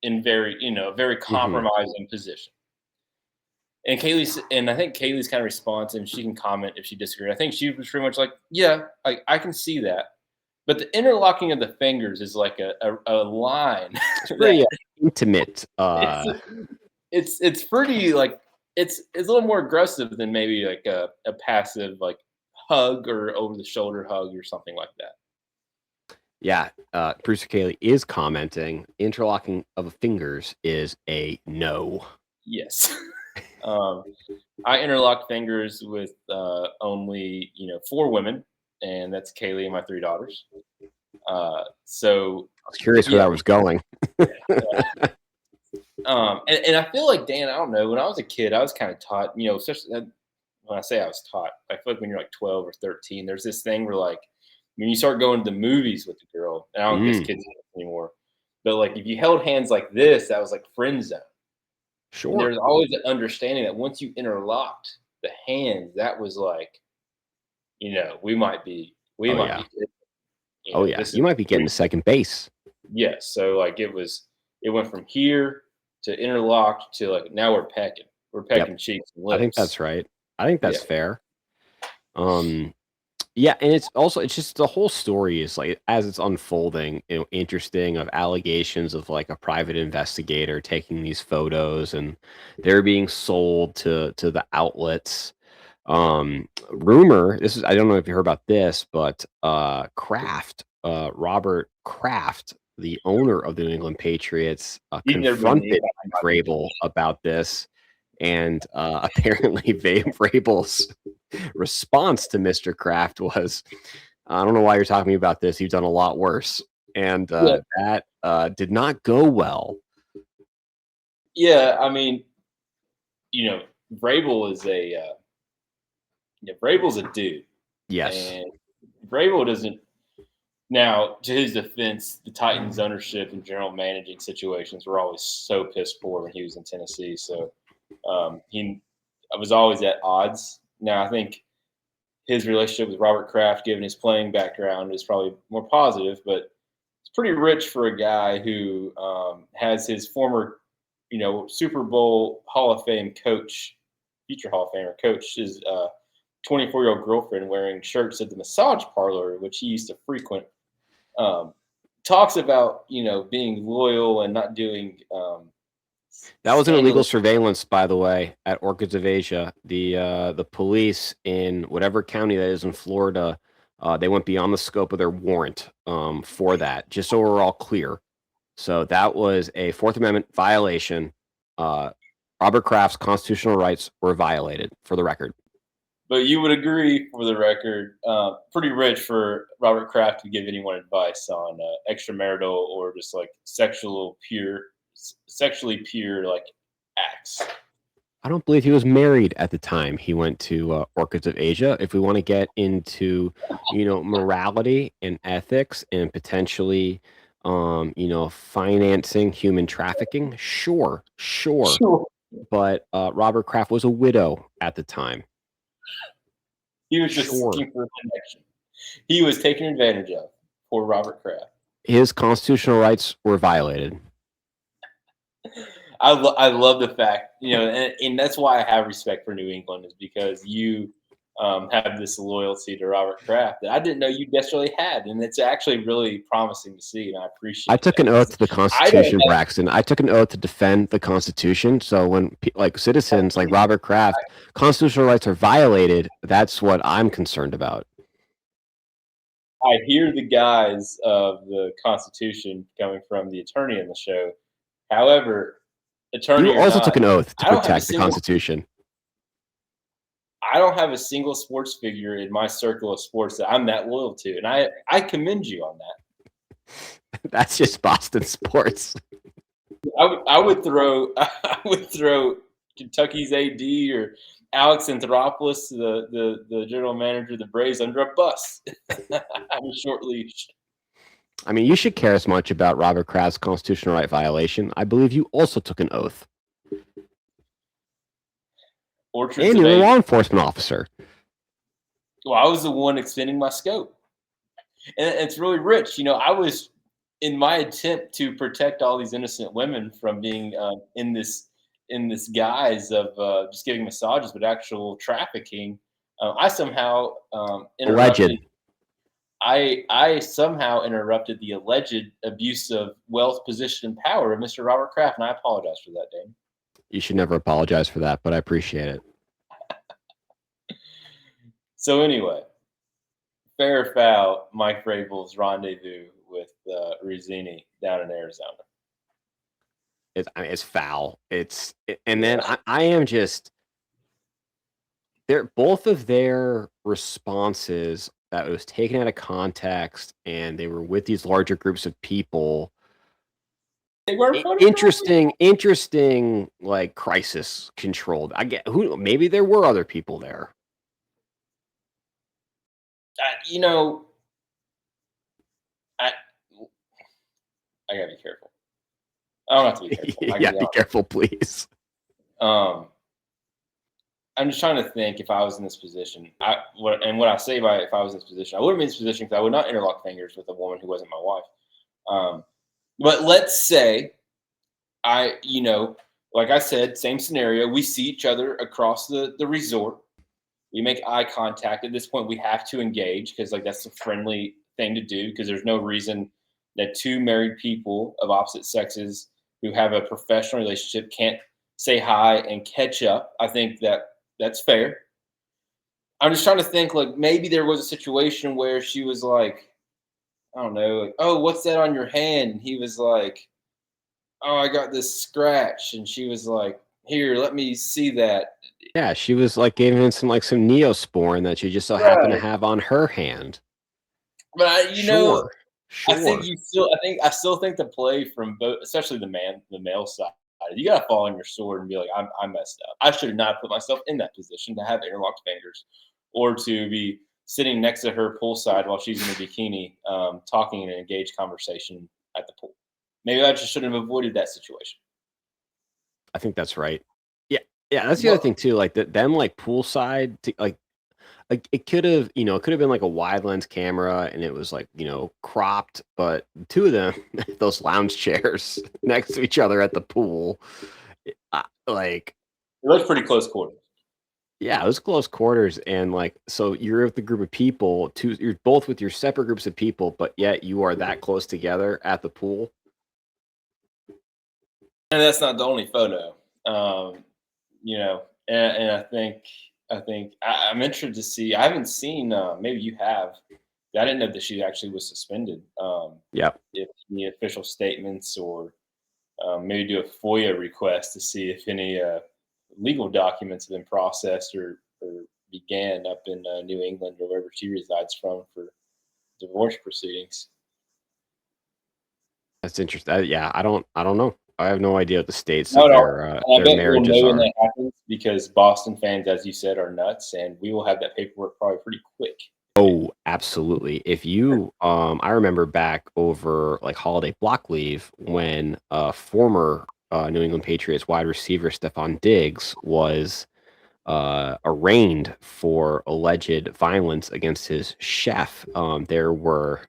S3: in very compromising position. And I think Kaylee's kind of response, and she can comment if she disagrees. I think she was pretty much like, yeah, I can see that. But the interlocking of the fingers is like a line.
S2: It's pretty intimate.
S3: It's pretty like it's a little more aggressive than maybe like a passive like hug or over the shoulder hug or something like that.
S2: Yeah, Bruce Kaylee is commenting. Interlocking of fingers is a no.
S3: Yes. I interlock fingers with only 4 women, and that's Kaylee and my 3 daughters. So
S2: I was curious where that was going.
S3: and I feel like, Dan, I don't know, when I was a kid, I was kind of taught, especially when I say I was taught, I feel like when you're like 12 or 13, there's this thing where like when you start going to the movies with the girl, and I don't guess kids anymore, but like if you held hands like this, that was like friend zone.
S2: Sure.
S3: And there's always an understanding that once you interlocked the hands, that was like, we might be. You
S2: might be getting to second base.
S3: Yes. So like it went from here to interlocked to like now we're pecking. We're pecking cheeks and lips.
S2: I think that's right. I think that's fair. Yeah, and it's just the whole story is like as it's unfolding, interesting of allegations of like a private investigator taking these photos and they're being sold to the outlets. Rumor, I don't know if you heard about this, but Robert Kraft, the owner of the New England Patriots, confronted Vrabel about this. And apparently Vrabel's response to Mr. Kraft was, I don't know why you're talking to me about this. You've done a lot worse. And that did not go well.
S3: Yeah, I mean, Vrabel is Vrabel's a dude.
S2: Yes.
S3: And Vrabel doesn't. Now, to his defense, the Titans' ownership and general managing situations were always so piss poor when he was in Tennessee. So I was always at odds. Now, I think his relationship with Robert Kraft, given his playing background, is probably more positive, but it's pretty rich for a guy who has his former, Super Bowl Hall of Fame coach, future Hall of Famer coach, his 24-year-old girlfriend wearing shirts at the massage parlor, which he used to frequent. Talks about, being loyal and not doing
S2: that was an illegal surveillance, by the way, at Orchids of Asia. The police in whatever county that is in Florida, they went beyond the scope of their warrant for that, just so we're all clear. So that was a Fourth Amendment violation. Robert Kraft's constitutional rights were violated, for the record.
S3: But you would agree, for the record, pretty rich for Robert Kraft to give anyone advice on extramarital or just like sexually pure like acts.
S2: I don't believe he was married at the time he went to Orchids of Asia. If we want to get into, morality and ethics and potentially financing human trafficking. Sure.
S3: Sure.
S2: But Robert Kraft was a widow at the time.
S3: He was just looking for a connection. He was taken advantage of. Poor Robert Kraft.
S2: His constitutional rights were violated.
S3: I love the fact, and that's why I have respect for New England, is because you have this loyalty to Robert Kraft that I didn't know you desperately had, and it's actually really promising to see, and I appreciate.
S2: I took an oath to the Constitution, Braxton. I took an oath to defend the Constitution. So when citizens like Robert Kraft, constitutional rights are violated, that's what I'm concerned about.
S3: I hear the guise of the Constitution coming from the attorney in the show. However, attorney
S2: you also took an oath to protect the Constitution.
S3: I don't have a single sports figure in my circle of sports that I'm that loyal to, and I commend you on that.
S2: That's just Boston sports.
S3: I would throw Kentucky's AD or Alex Anthopoulos, the general manager of the Braves, under a bus. I'm a short leash.
S2: I mean, you should care as much about Robert Kraft's constitutional right violation. I believe you also took an oath. And you're a law enforcement officer.
S3: Well, I was the one extending my scope. And it's really rich. I was, in my attempt to protect all these innocent women from being in this guise of just giving massages, but actual trafficking, I somehow interrupted. I somehow interrupted the alleged abuse of wealth, position, and power of Mr. Robert Kraft, and I apologize for that, Dane.
S2: You should never apologize for that, but I appreciate it.
S3: So anyway, fair or foul, Mike Vrabel's rendezvous with Russini down in Arizona.
S2: It's foul. And then I am just. Both of their responses that it was taken out of context, and they were with these larger groups of people.
S3: They were
S2: interesting, like crisis controlled. I get maybe there were other people there.
S3: I gotta be careful. I don't have to be careful.
S2: Yeah, be careful, please.
S3: I'm just trying to think if I was in this position. What I say by if I was in this position, I wouldn't be in this position because I would not interlock fingers with a woman who wasn't my wife. But let's say like I said, same scenario. We see each other across the resort. We make eye contact. At this point, we have to engage because that's a friendly thing to do, because there's no reason that two married people of opposite sexes who have a professional relationship can't say hi and catch up. I think that's fair. I'm just trying to think, maybe there was a situation where she was like, I don't know, oh, what's that on your hand? And he was like, oh, I got this scratch. And she was like, here, let me see that.
S2: Yeah, she was giving him some Neosporin that she just so happened to have on her hand.
S3: But I still think the play from both, especially the male side, you gotta fall on your sword and be like, I messed up. I should not put myself in that position to have interlocked fingers, or to be sitting next to her poolside while she's in a bikini, talking in an engaged conversation at the pool. Maybe I just should have avoided that situation.
S2: I think that's right. Yeah, that's the other thing too. Them poolside, it could have, been like a wide lens camera, and it was cropped. But two of them, those lounge chairs next to each other at the pool,
S3: it was pretty close quarters.
S2: Yeah, it was close quarters, and so you're with the group of people. You're both with your separate groups of people, but yet you are that close together at the pool.
S3: And that's not the only photo. And I think I'm interested to see. I haven't seen. Maybe you have. I didn't know that she actually was suspended. If any official statements, or maybe do a FOIA request to see if any legal documents have been processed or began up in New England or wherever she resides from for divorce proceedings.
S2: That's interesting. I don't know. I have no idea what the states of their marriages are. When that happens,
S3: because Boston fans, as you said, are nuts, and we will have that paperwork probably pretty quick
S2: Oh, absolutely. If you, I remember back over like holiday block leave when former New England Patriots wide receiver Stephon Diggs was arraigned for alleged violence against his chef. There were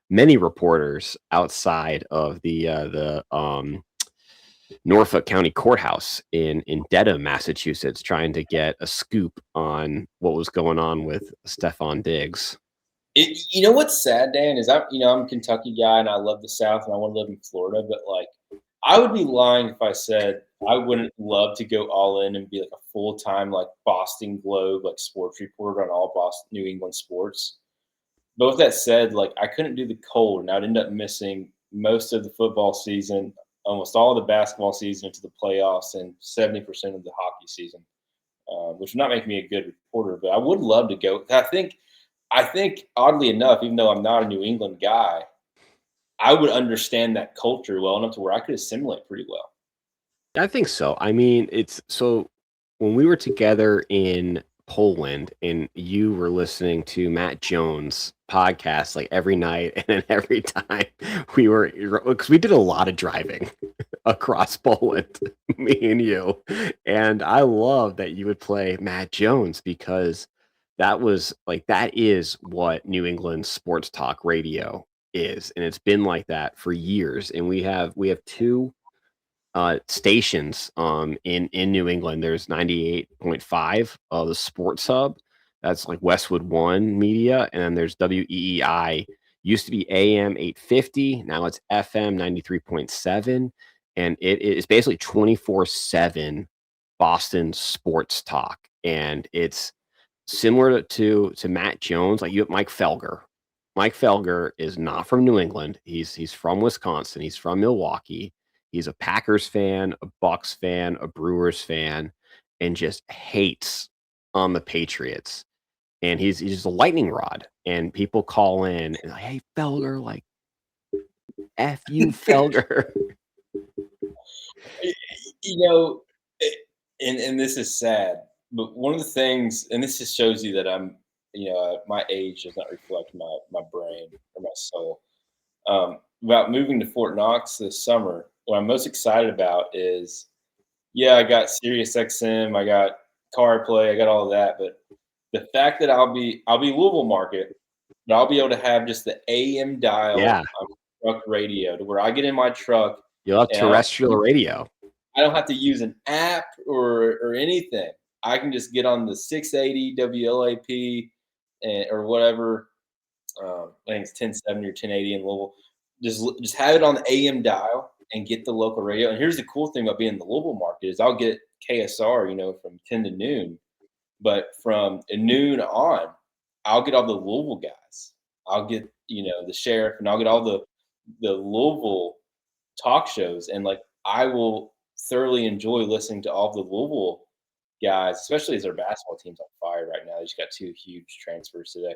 S2: many reporters outside of the Norfolk County Courthouse in Dedham, Massachusetts, trying to get a scoop on what was going on with Stephon Diggs.
S3: You know what's sad, Dan, is I'm a Kentucky guy and I love the South and I want to live in Florida, but like I would be lying if I said I wouldn't love to go all in and be like a full time like Boston Globe like sports reporter on all Boston New England sports. But with that said, like I couldn't do the cold and I'd end up missing most of the football season, almost all of the basketball season into the playoffs, and 70% of the hockey season, which would not make me a good reporter. But I would love to go. I think oddly enough, even though I'm not a New England guy, I would understand that culture well enough to where I could assimilate pretty well.
S2: I think so. I mean, it's so when we were together in Poland and you were listening to Matt Jones podcast like every night, and then every time we were, because we did a lot of driving across Poland, me and you. And I love that you would play Matt Jones because that is what New England sports talk radio is. And it's been like that for years. And we have two stations in New England. There's 98.5 the Sports Hub. That's like Westwood One Media, and then there's WEEI. Used to be AM 850, now it's FM 93.7, and it is basically 24/7 Boston sports talk. And it's similar to Matt Jones. Like you have Mike Felger. Mike Felger is not from New England. He's from Wisconsin. He's from Milwaukee. He's a Packers fan, a Bucks fan, a Brewers fan, and just hates on the Patriots. And he's just a lightning rod. And people call in and like, hey Felger, like F you Felger.
S3: You know, and this is sad, but one of the things, and this just shows you that my age does not reflect my brain or my soul. About moving to Fort Knox this summer, what I'm most excited about is, yeah, I got Sirius XM, I got CarPlay, I got all of that, but the fact that I'll be Louisville market, but I'll be able to have just the AM dial
S2: Yeah,
S3: truck radio to where I get in my truck
S2: you'll have
S3: and
S2: terrestrial radio.
S3: I don't have to use an app or anything. I can just get on the 680 WLAP or whatever. I think it's 1070 or 1080 in Louisville. Just have it on the AM dial and get the local radio. And here's the cool thing about being in the Louisville market is I'll get KSR, from 10 to noon, but from noon on, I'll get all the Louisville guys. I'll get the sheriff, and I'll get all the Louisville talk shows, and like I will thoroughly enjoy listening to all the Louisville guys, especially as their basketball team's on fire right now. They just got two huge transfers today.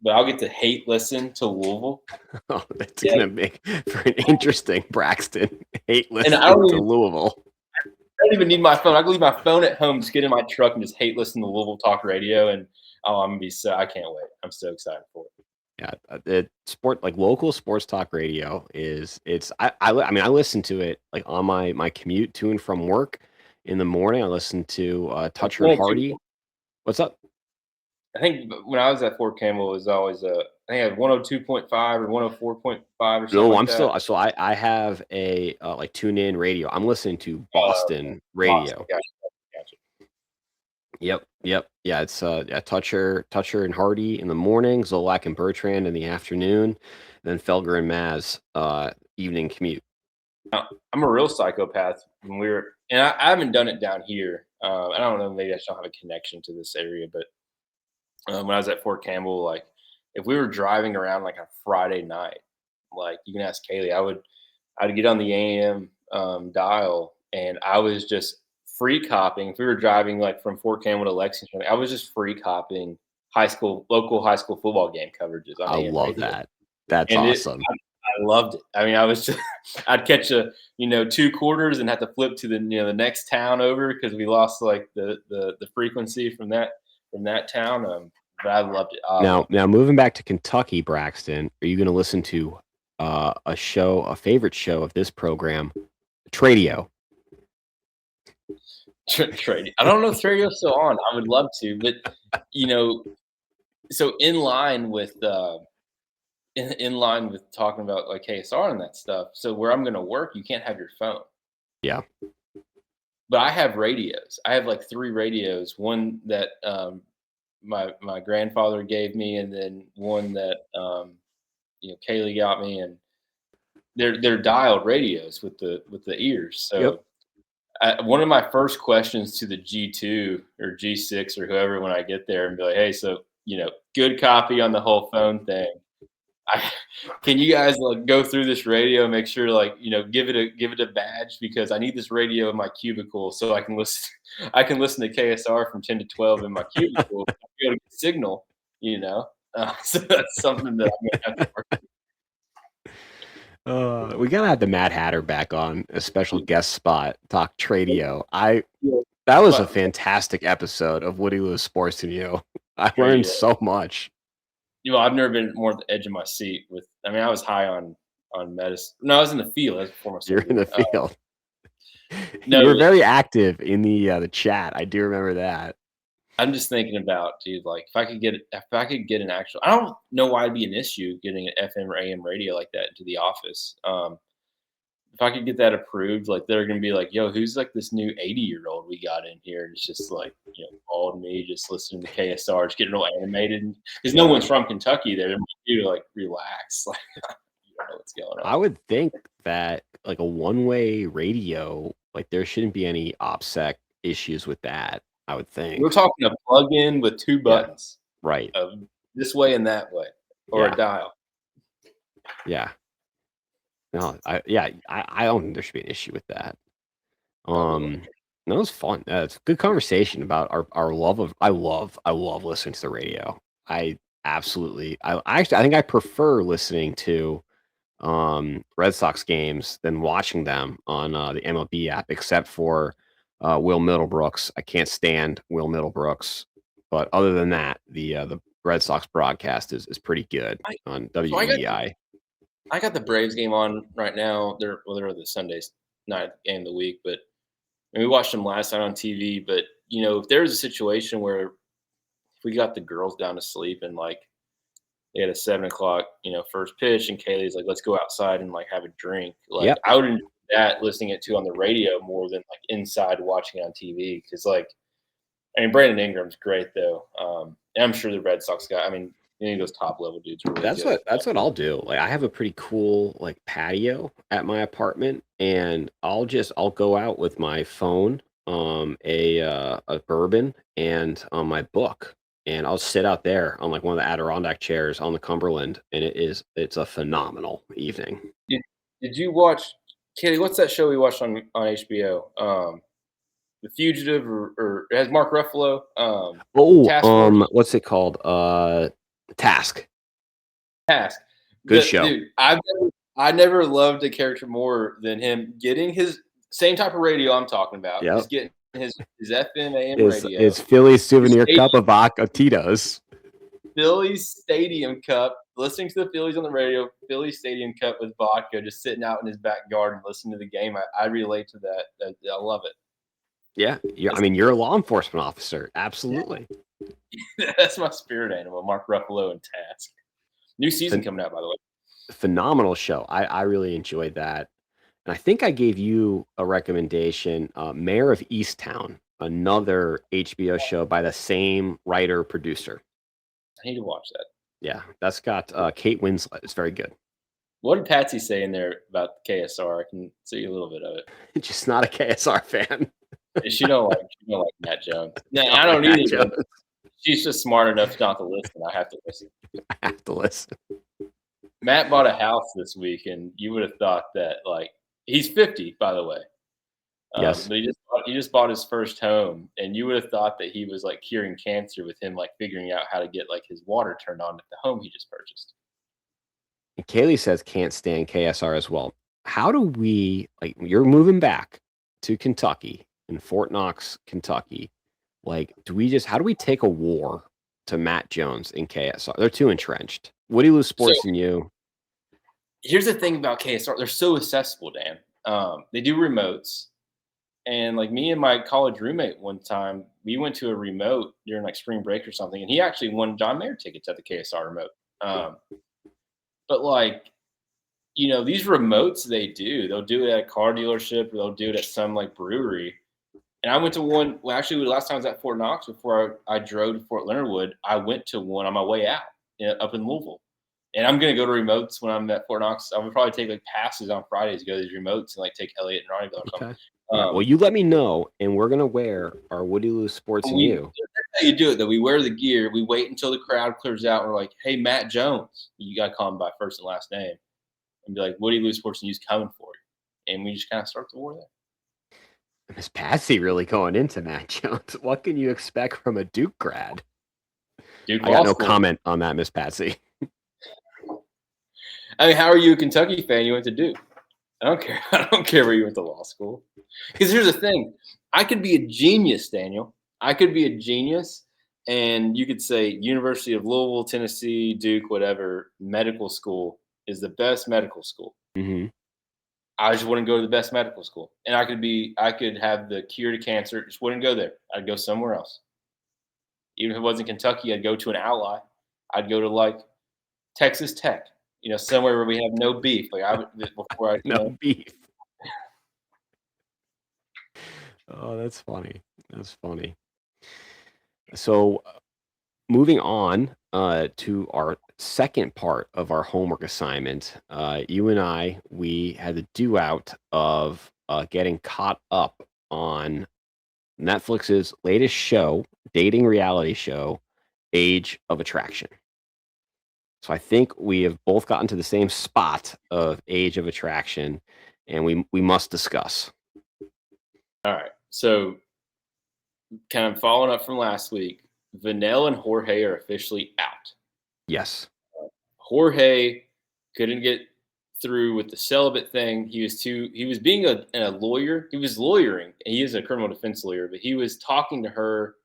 S3: But I'll get to hate listen to Louisville.
S2: Oh, that's
S3: Yeah.
S2: gonna make for an interesting Braxton hate listening
S3: I don't
S2: to
S3: even,
S2: Louisville.
S3: I don't even need my phone. I can leave my phone at home, just get in my truck and just hate listen to Louisville talk radio. And I'm gonna be I can't wait. I'm so excited for it.
S2: Yeah, like local sports talk radio I mean I listen to it like on my commute to and from work in the morning. I listen to Toucher and Hardy. What's up?
S3: I think when I was at Fort Campbell, it was always I think I had 102.5 or 104.5 or something.
S2: No,
S3: like
S2: I'm
S3: that.
S2: still so I have a like tune in radio. I'm listening to Boston radio.
S3: Gotcha.
S2: Yep. Yeah, it's Toucher and Hardy in the morning, Zolak and Bertrand in the afternoon, then Felger and Maz evening commute.
S3: I'm a real psychopath. And I haven't done it down here. I don't know, maybe I just don't have a connection to this area, but when I was at Fort Campbell, like if we were driving around like a Friday night, like you can ask Kaylee, I'd get on the AM dial, and I was just free copying. If we were driving like from Fort Campbell to Lexington, I was just free copying local high school football game coverages.
S2: I love
S3: radio.
S2: that. That's
S3: And
S2: awesome.
S3: I loved it. I mean, I was just, I'd catch 2 quarters and have to flip to the next town over because we lost like the frequency from that town. but I loved it.
S2: Now moving back to Kentucky, Braxton, are you going to listen to a favorite show of this program, Tradio?
S3: Trading. I don't know if Radio's still on. I would love to, but so in line with talking about like KSR and that stuff. So where I'm going to work, you can't have your phone.
S2: Yeah.
S3: But I have radios. I have like 3 radios. One that my grandfather gave me, and then one that Kaylee got me, and they're dialed radios with the ears. So.
S2: Yep.
S3: One of my first questions to the G2 or G6 or whoever when I get there and be like, hey, so, good copy on the whole phone thing. Can you guys like go through this radio and make sure give it a badge, because I need this radio in my cubicle so I can listen to KSR from 10 to 12 in my cubicle. I'll be able to get signal, so that's something that I'm going to have to work with.
S2: We gotta have the Mad Hatter back on a special guest spot, talk Tradio. That was a fantastic episode of Woody Lewis Sports Studio. I learned so much.
S3: I've never been more at the edge of my seat I was high on medicine. No, I was in the field. That was before my surgery.
S2: You're in the field. You were very active in the chat. I do remember that.
S3: I'm just thinking about, dude, like if I could get an actual, I don't know why it'd be an issue getting an FM or AM radio like that into the office. If I could get that approved, like they're gonna be like, yo, who's like this new 80-year-old we got in here? And it's just like, old me just listening to KSR, just getting real animated. Because no one's from Kentucky there. They're you to like relax. Like you don't know what's going on.
S2: I would think that like a one-way radio, like there shouldn't be any OPSEC issues with that. I would think.
S3: We're talking a plug-in with 2 buttons.
S2: Yeah, right.
S3: This way and that way. Or a dial.
S2: Yeah. No, I don't think there should be an issue with that. No, it was fun. It's a good conversation about our love of. I love listening to the radio. I think I prefer listening to Red Sox games than watching them on the MLB app, except for Will Middlebrooks. I can't stand Will Middlebrooks, but other than that, the Red Sox broadcast is pretty good on WEI.
S3: I got the Braves game on right now. They're the Sunday night game of the week, but we watched them last night on TV. But if there's a situation where if we got the girls down to sleep and like they had a 7 o'clock, first pitch, and Kaylee's like, let's go outside and like have a drink. Like I would enjoy that, listening it to on the radio more than like inside watching it on TV. Because Brandon Ingram's great though. And I'm sure the Red Sox guy. Any of those top level dudes are really good.
S2: That's what I'll do. Like I have a pretty cool like patio at my apartment, and I'll go out with my phone, a bourbon, and my book, and I'll sit out there on like one of the Adirondack chairs on the Cumberland, and it's a phenomenal evening.
S3: Did you watch, Kaylee? What's that show we watched on HBO? The Fugitive, or it has Mark Ruffalo.
S2: What's it called? Task. Good show.
S3: Dude, I never loved a character more than him getting his same type of radio I'm talking about.
S2: Yep.
S3: He's getting his FM AM radio.
S2: His Phillies souvenir cup of vodka Tito's.
S3: Phillies Stadium Cup, listening to the Phillies on the radio, Phillies Stadium Cup with vodka, just sitting out in his back garden listening to the game. I relate to that. I love it.
S2: Yeah. You're a law enforcement officer. Absolutely.
S3: That's my spirit animal, Mark Ruffalo and Task. New season coming out, by the way.
S2: Phenomenal show. I really enjoyed that. And I think I gave you a recommendation, Mayor of Easttown, another HBO show by the same writer-producer.
S3: I need to watch that.
S2: Yeah, that's got Kate Winslet. It's very good.
S3: What did Patsy say in there about KSR? I can see a little bit of it.
S2: Just not a KSR fan.
S3: She don't like Matt Jones. No, I don't either. She's just smart enough not to listen. I have to listen. Matt bought a house this week, and you would have thought that he's 50, by the way.
S2: Yes.
S3: But he just bought his first home, and you would have thought that he was curing cancer with him figuring out how to get his water turned on at the home he just purchased.
S2: And Kaylee says can't stand KSR as well. How do we you're moving back to Kentucky, in Fort Knox, Kentucky? How do we take a war to Matt Jones in KSR. They're too entrenched. Woody Lou Sports and you.
S3: Here's the thing about KSR. They're so accessible, Dan. They do remotes. And like me and my college roommate one time, we went to a remote during like spring break or something, and he actually won John Mayer tickets at the KSR remote. But like, these remotes they'll do it at a car dealership, or they'll do it at some like brewery. And I went to one. Well, actually, the last time I was at Fort Knox before I drove to Fort Leonard Wood. I went to one on my way out up in Louisville. And I'm gonna go to remotes when I'm at Fort Knox. I would probably take like passes on Fridays to go to these remotes and like take Elliot and Ronnie or something.
S2: Okay. Well, you let me know, and we're gonna wear our Woody Lou Sports and you.
S3: That's how you do it, though. We wear the gear. We wait until the crowd clears out. And we're like, "Hey, Matt Jones," you gotta call him by first and last name, and be like, "Woody Lou Sports and you's coming for you," and we just kind of start the war there.
S2: Miss Patsy really going into Matt Jones. What can you expect from a Duke grad?
S3: Duke,
S2: I got no comment on that, Miss Patsy.
S3: I mean, how are you a Kentucky fan? You went to Duke. I don't care. I don't care where you went to law school. Because here's the thing. I could be a genius, Daniel. I could be a genius, and you could say University of Louisville, Tennessee, Duke, whatever, medical school is the best medical school.
S2: Mm-hmm.
S3: I just wouldn't go to the best medical school. And I could have the cure to cancer. Just wouldn't go there. I'd go somewhere else. Even if it wasn't Kentucky, I'd go to an ally. I'd go to like Texas Tech. Somewhere where we have no beef.
S2: No beef. Oh, that's funny. That's funny. So, moving on to our second part of our homework assignment, you and I, we had the do out of getting caught up on Netflix's latest show, dating reality show, Age of Attraction. So I think we have both gotten to the same spot of Age of Attraction, and we must discuss.
S3: All right. So kind of following up from last week, Vanell and Jorge are officially out.
S2: Yes.
S3: Jorge couldn't get through with the celibate thing. He was being a lawyer. He was lawyering, and he is a criminal defense lawyer, but he was talking to her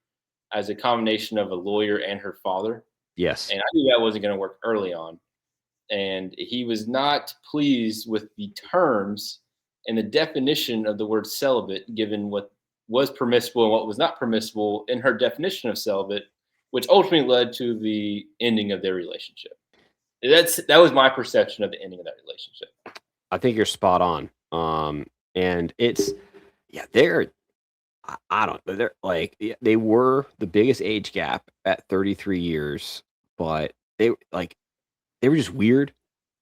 S3: as a combination of a lawyer and her father.
S2: Yes.
S3: And I knew that wasn't going to work early on. And he was not pleased with the terms and the definition of the word celibate, given what was permissible and what was not permissible in her definition of celibate, which ultimately led to the ending of their relationship. That was my perception of the ending of that relationship.
S2: I think you're spot on. And it's, I don't know. They're like, they were the biggest age gap at 33 years, but they were just weird,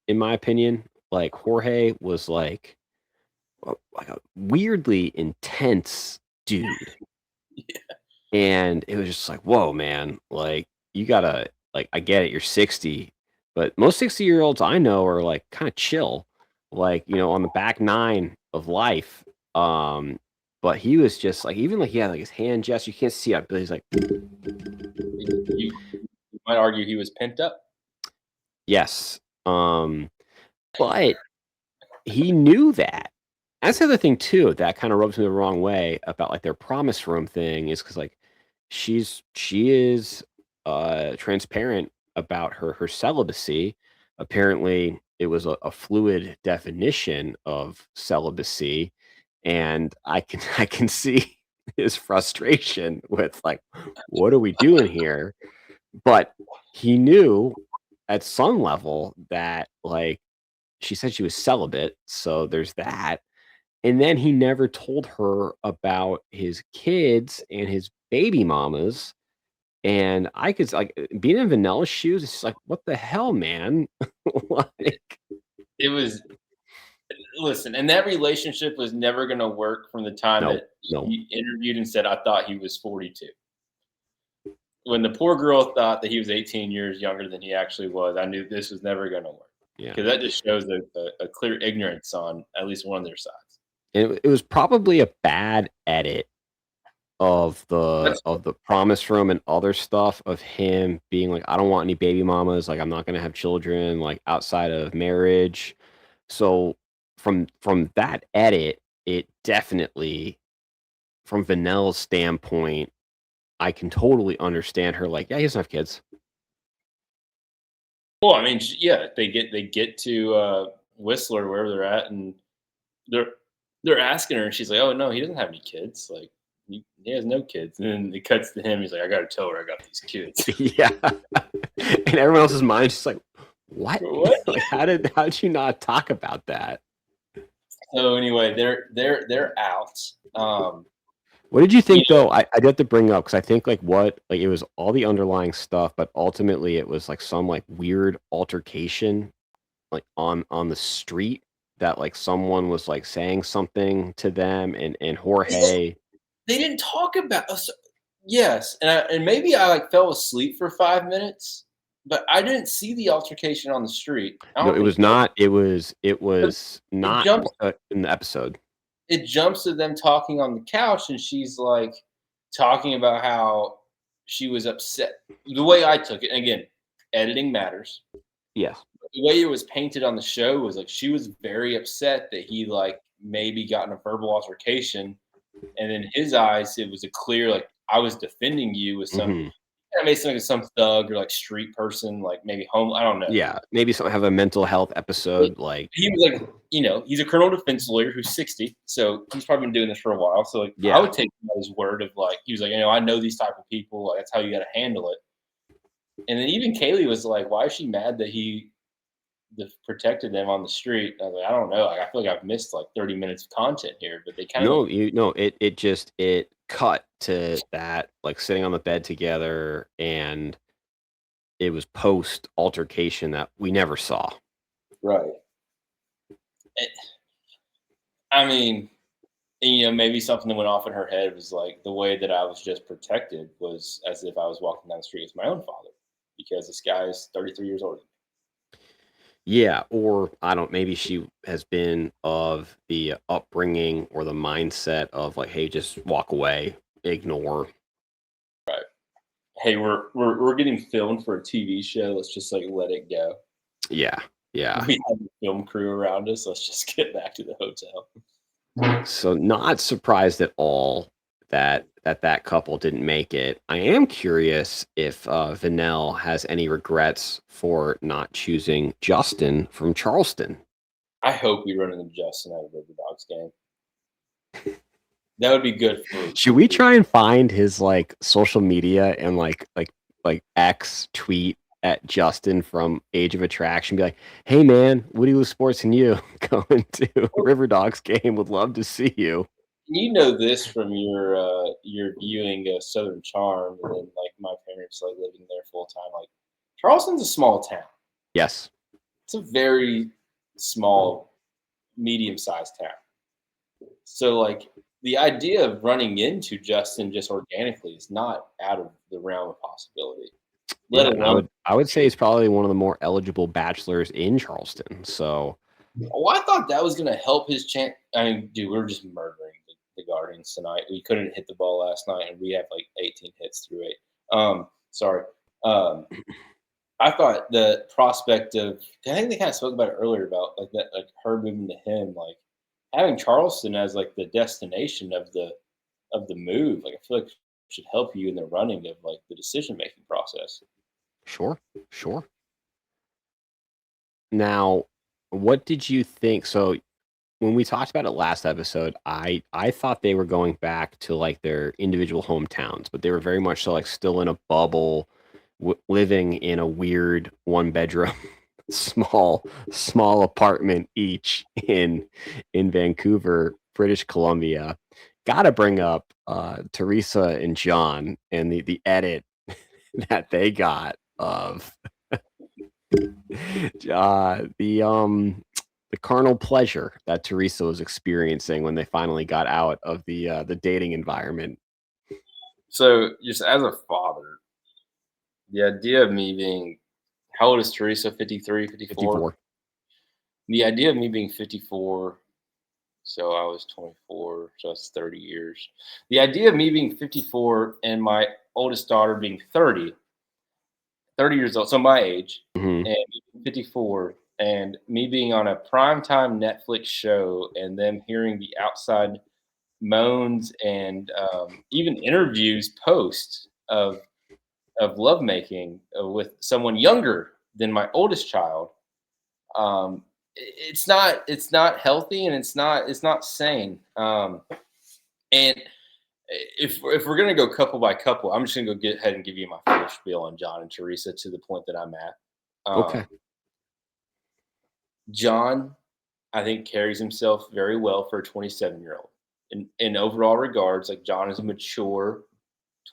S2: in my opinion. Like Jorge was like a weirdly intense dude.
S3: Yeah.
S2: And it was just like, whoa, man, like you gotta, like, I get it, you're 60, but most 60-year-olds I know are like kind of chill, like, on the back nine of life. But he was just like, even like he had like his hand gesture, you can't see it, but he's like,
S3: You might argue he was pent up.
S2: yes. But he knew that. That's the other thing too that kind of rubs me the wrong way about like their promise room thing, is because like she is transparent about her celibacy. Apparently it was a fluid definition of celibacy, and I can see his frustration with like, what are we doing here? But he knew at some level that like she said she was celibate, so there's that. And then he never told her about his kids and his baby mamas. And I could like being in Vanello's shoes, it's just like, what the hell, man? Like,
S3: It was, listen, and that relationship was never going to work from the time that he interviewed and said, I thought he was 42. When the poor girl thought that he was 18 years younger than he actually was, I knew this was never going to work.
S2: Yeah.
S3: Because that just shows a clear ignorance on at least one of their sides.
S2: And it was probably a bad edit of the promise room and other stuff of him being like, I don't want any baby mamas, like I'm not going to have children like outside of marriage. So from that edit, it definitely, from Vanel's standpoint, I can totally understand her. Like, yeah, he doesn't have kids.
S3: Well, I mean, yeah, they get to Whistler wherever they're at, and they're asking her, and she's like, "Oh no, he doesn't have any kids. Like, he has no kids." And then it cuts to him. He's like, "I got to tell her I got these kids."
S2: Yeah. And everyone else's mind is just like, what?
S3: What?
S2: Like, how did you not talk about that?
S3: So anyway, they're out.
S2: What did you think though? I do have to bring up because I think like it was all the underlying stuff, but ultimately it was like some like weird altercation like on the street that like someone was like saying something to them and Jorge.
S3: They didn't talk about us. Yes, and maybe I like fell asleep for 5 minutes, but I didn't see the altercation on the street. I
S2: No,
S3: don't
S2: it was
S3: think so.
S2: not. It was not
S3: jumps
S2: in the episode.
S3: it jumps to them talking on the couch, and she's like talking about how she was upset. The way I took it, and again, editing matters.
S2: Yes.
S3: The way it was painted on the show was like she was very upset that he like maybe got in a verbal altercation, and in his eyes, it was a clear like I was defending you with some.
S2: Mhm.
S3: I made something like some thug or like street person, like maybe home. I don't know.
S2: Yeah, maybe some have a mental health episode. Like,
S3: He was like, he's a criminal defense lawyer who's 60, so he's probably been doing this for a while. So like, I
S2: yeah,
S3: would take him at his word of like, he was like, I know these type of people. Like, that's how you got to handle it. And then even Kaylee was like, why is she mad that he protected them on the street? I was like, I don't know. Like, I feel like I've missed like 30 minutes of content here, but they kind of
S2: no, it cut to that like sitting on the bed together, and it was post altercation that we never saw.
S3: right. I mean, and, maybe something that went off in her head was like the way that I was just protected was as if I was walking down the street with my own father, because this guy is 33 years old.
S2: Yeah, or I don't. Maybe she has been of the upbringing or the mindset of like, hey, just walk away, ignore.
S3: Right. Hey, we're getting filmed for a TV show. Let's just like let it go.
S2: Yeah, yeah.
S3: We have a film crew around us. Let's just get back to the hotel.
S2: So not surprised at all that couple didn't make it. I am curious if Vanell has any regrets for not choosing Justin from Charleston.
S3: I hope we run into Justin at a River Dogs game. That would be good for.
S2: Should we try and find his like social media and like X tweet at Justin from Age of Attraction? Be like, hey man, Woody Lou Sports and you going to River Dogs game? Would love to see you.
S3: You know this from your viewing of Southern Charm, and then like my parents like living there full time. Like Charleston's a small town.
S2: Yes.
S3: It's a very small, medium-sized town. So like the idea of running into Justin just organically is not out of the realm of possibility. Let
S2: Yeah, and
S3: alone,
S2: I would say he's probably one of the more eligible bachelors in Charleston. So
S3: I thought that was going to help his chance. I mean, dude, we were just murdering the Guardians tonight. We couldn't hit the ball last night, and we have like 18 hits through 8. Sorry. I thought the prospect of, I think they kind of spoke about it earlier about like that, like her moving to him, like having Charleston as like the destination of the move. Like I feel like it should help you in the running of like the decision making process.
S2: sure. Now, what did you think? So when we talked about it last episode, I thought they were going back to like their individual hometowns, but they were very much so like still in a bubble, living in a weird 1-bedroom, small apartment each in Vancouver, British Columbia. Got to bring up Teresa and John and the edit that they got of the carnal pleasure that Teresa was experiencing when they finally got out of the dating environment.
S3: So just as a father, the idea of me being, how old is Teresa? 53, 54?
S2: 54.
S3: The idea of me being 54, so I was 24, so that's 30 years. The idea of me being 54 and my oldest daughter being 30 years old, so my age,
S2: Mhm.
S3: and 54, and me being on a primetime Netflix show and them hearing the outside moans and even interviews post of lovemaking with someone younger than my oldest child, it's not healthy, and it's not sane. And if we're gonna go couple by couple, I'm just gonna go get ahead and give you my full spiel on John and Teresa to the point that I'm at.
S2: Okay.
S3: John, I think, carries himself very well for a 27-year-old. In overall regards, like, John is a mature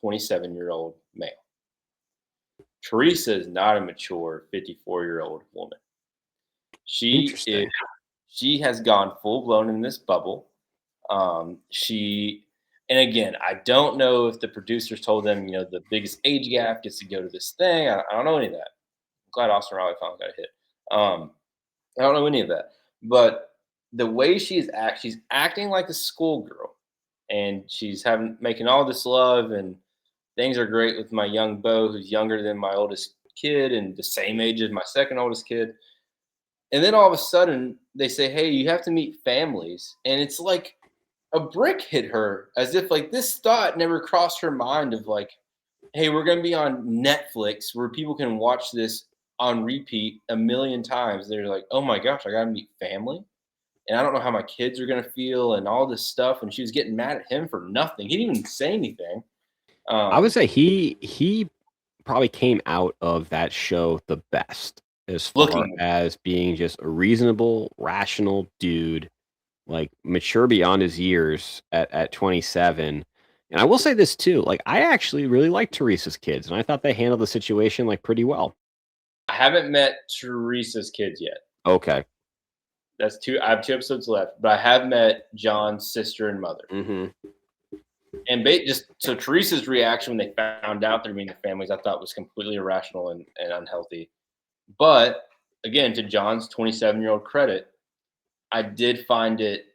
S3: 27-year-old male. Teresa is not a mature 54-year-old woman. She has gone full blown in this bubble. And again, I don't know if the producers told them, the biggest age gap gets to go to this thing. I don't know any of that. I'm glad Austin Riley finally got a hit. I don't know any of that. But the way she's acting like a schoolgirl, and she's making all this love, and things are great with my young beau, who's younger than my oldest kid and the same age as my second oldest kid. And then all of a sudden they say, hey, you have to meet families. And it's like a brick hit her, as if like this thought never crossed her mind of like, hey, we're going to be on Netflix where people can watch this on repeat a million times. They're like, oh my gosh, I got to meet family. And I don't know how my kids are going to feel and all this stuff. And she was getting mad at him for nothing. He didn't even say anything.
S2: I would say he probably came out of that show the best, as far as being just a reasonable, rational dude, like mature beyond his years at 27. And I will say this too, like, I actually really like Teresa's kids, and I thought they handled the situation like pretty well.
S3: I haven't met Teresa's kids yet.
S2: Okay.
S3: That's I have 2 episodes left, but I have met John's sister and mother.
S2: Mm-hmm.
S3: And so Teresa's reaction when they found out they're meeting families, I thought was completely irrational and unhealthy. But again, to John's 27-year-old credit, I did find it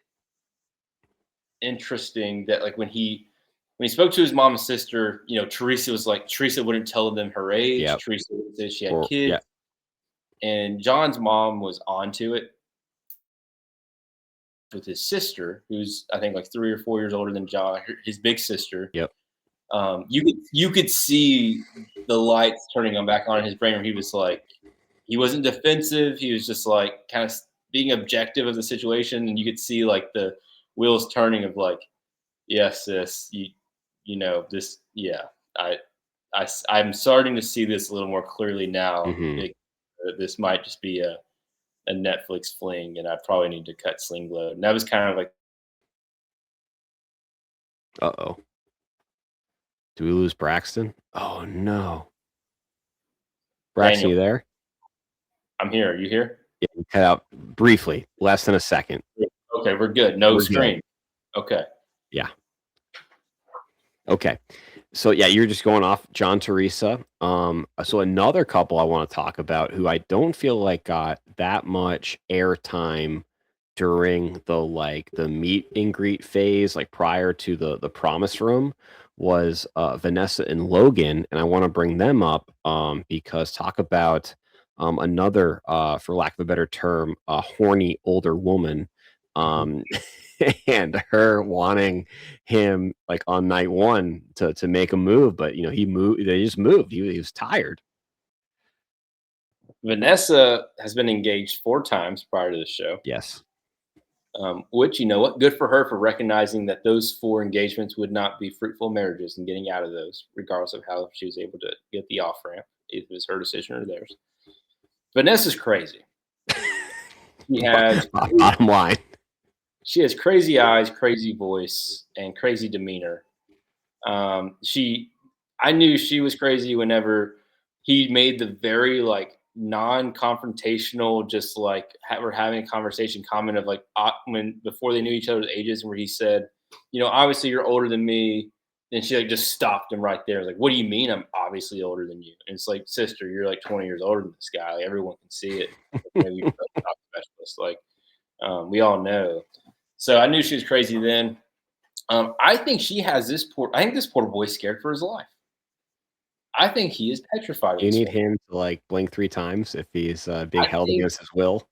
S3: interesting that, like, when he spoke to his mom and sister, Teresa was like, Teresa wouldn't tell them her age. Yep. Teresa wouldn't say she had kids. Yep. And John's mom was onto it with his sister, who's I think like 3 or 4 years older than John, his big sister.
S2: Yep.
S3: You could see the lights turning on back on in his brain, where he was like, he wasn't defensive. He was just like kind of being objective of the situation, and you could see like the wheels turning of like, yes, sis, this, yeah, I'm starting to see this a little more clearly now.
S2: Mm-hmm.
S3: This might just be a Netflix fling, and I probably need to cut sling load. And that was kind of like,
S2: uh-oh. Do we lose Braxton? Oh no. Braxton, you there?
S3: I'm here. Are you here?
S2: Yeah, you cut out briefly, less than a second.
S3: Okay, we're good. No screen. Good. Okay.
S2: Yeah. Okay. So yeah, you're just going off John, Teresa. So another couple I want to talk about, who I don't feel like got that much airtime during the meet and greet phase, like prior to the promise room, was Vanessa and Logan. And I want to bring them up because talk about another, for lack of a better term, a horny older woman. And her wanting him like on night one to make a move, but he moved. They just moved. He was tired.
S3: Vanessa has been engaged 4 times prior to the show.
S2: Yes.
S3: Which, you know what, good for her for recognizing that those 4 engagements would not be fruitful marriages and getting out of those, regardless of how she was able to get the off ramp. If it was her decision or theirs. Vanessa's crazy. She has
S2: bottom line.
S3: She has crazy eyes, crazy voice, and crazy demeanor. I knew she was crazy whenever he made the very like non-confrontational, just like we're having a conversation comment of like before they knew each other's ages, where he said, obviously you're older than me. And she like just stopped him right there. Like, what do you mean I'm obviously older than you? And it's like, sister, you're like 20 years older than this guy. Like, everyone can see it. Maybe you're a top specialist. Like, we all know. So I knew she was crazy then. I think she has I think this poor boy's scared for his life. I think he is petrified.
S2: You need him to like blink 3 times if he's being held against his will.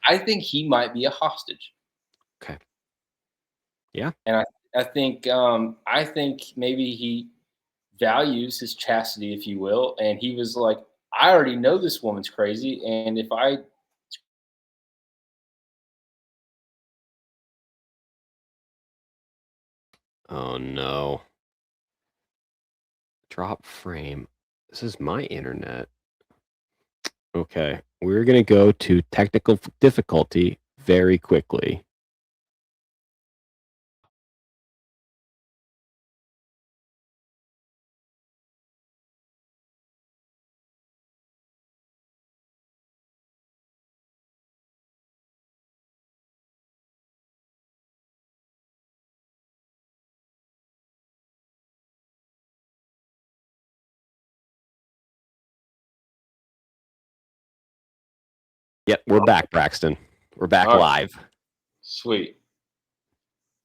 S3: I think he might be a hostage.
S2: Okay. Yeah.
S3: And I think maybe values his chastity, if you will. And he was like, I already know this woman's crazy. And if I
S2: Oh no. Drop frame. This is my internet. Okay. We're going to go to technical difficulty very quickly. Yep, we're back, Braxton. We're back
S3: All right.
S2: live.
S3: Sweet.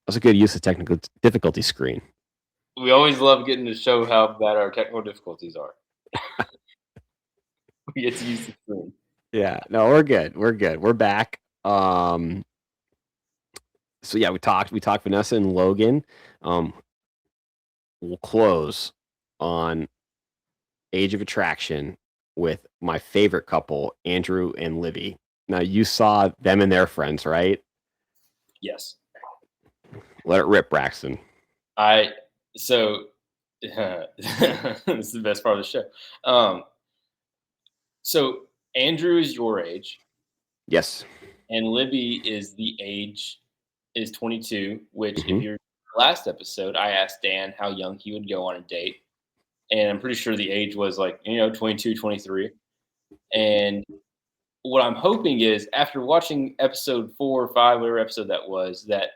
S2: That's a good use of technical difficulty screen.
S3: We always love getting to show how bad our technical difficulties are. We get to use the screen.
S2: Yeah, no, we're good. We're good. We're back. So yeah, we talked Vanessa and Logan. We'll close on Age of Attraction with my favorite couple, Andrew and Libby. Now you saw them and their friends, right?
S3: Yes.
S2: Let it rip, Braxton.
S3: So this is the best part of the show. So Andrew is your age.
S2: Yes.
S3: And Libby is 22, which if you're last episode, I asked Dan how young he would go on a date. And I'm pretty sure the age was 22, 23. And what I'm hoping is after watching episode 4 or 5, whatever episode that was, that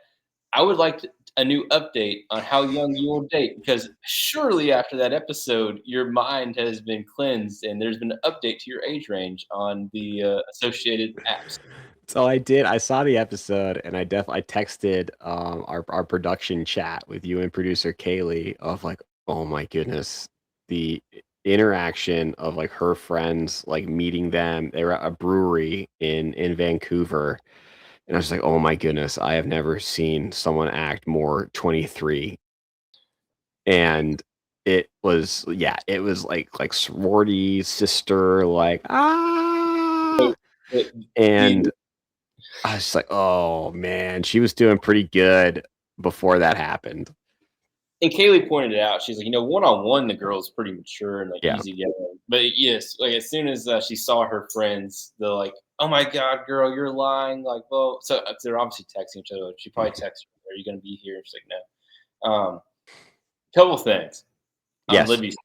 S3: I would like a new update on how young you will date, because surely after that episode, your mind has been cleansed and there's been an update to your age range on the associated apps.
S2: So I did. I saw the episode, and I texted our production chat with you and producer Kaylee of like, oh my goodness, the interaction of like her friends, like meeting them. They were at a brewery in Vancouver, and I was like, oh my goodness, I have never seen someone act more 23. And it was like sorority sister, like and I was just like, oh man, she was doing pretty good before that happened.
S3: And Kaylee pointed it out. She's like, one-on-one, the girl's pretty mature and easy going. But yes, like as soon as she saw her friends, they're like, "Oh my god, girl, you're lying!" Like, well, so they're obviously texting each other. She probably texted her, "Are you going to be here?" She's like, "No." Couple things.
S2: Yes.
S3: Libby's.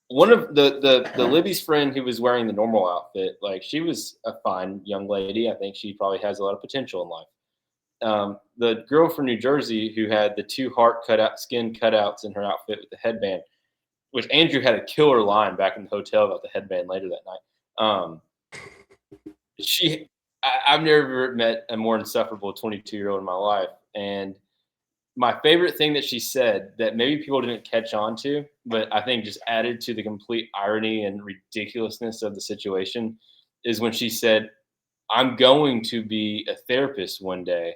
S3: One of the Libby's friend who was wearing the normal outfit, like she was a fine young lady. I think she probably has a lot of potential in life. The girl from New Jersey who had the 2 heart skin cutouts in her outfit with the headband, which Andrew had a killer line back in the hotel about the headband later that night. I've never met a more insufferable 22-year-old in my life. And my favorite thing that she said that maybe people didn't catch on to, but I think just added to the complete irony and ridiculousness of the situation, is when she said, "I'm going to be a therapist one day."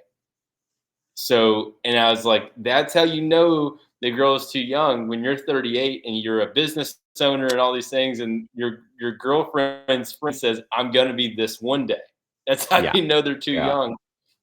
S3: So, and I was like, that's how you know the girl is too young, when you're 38 and you're a business owner and all these things, and your girlfriend's friend says, "I'm going to be this one day." That's how you know they're too young,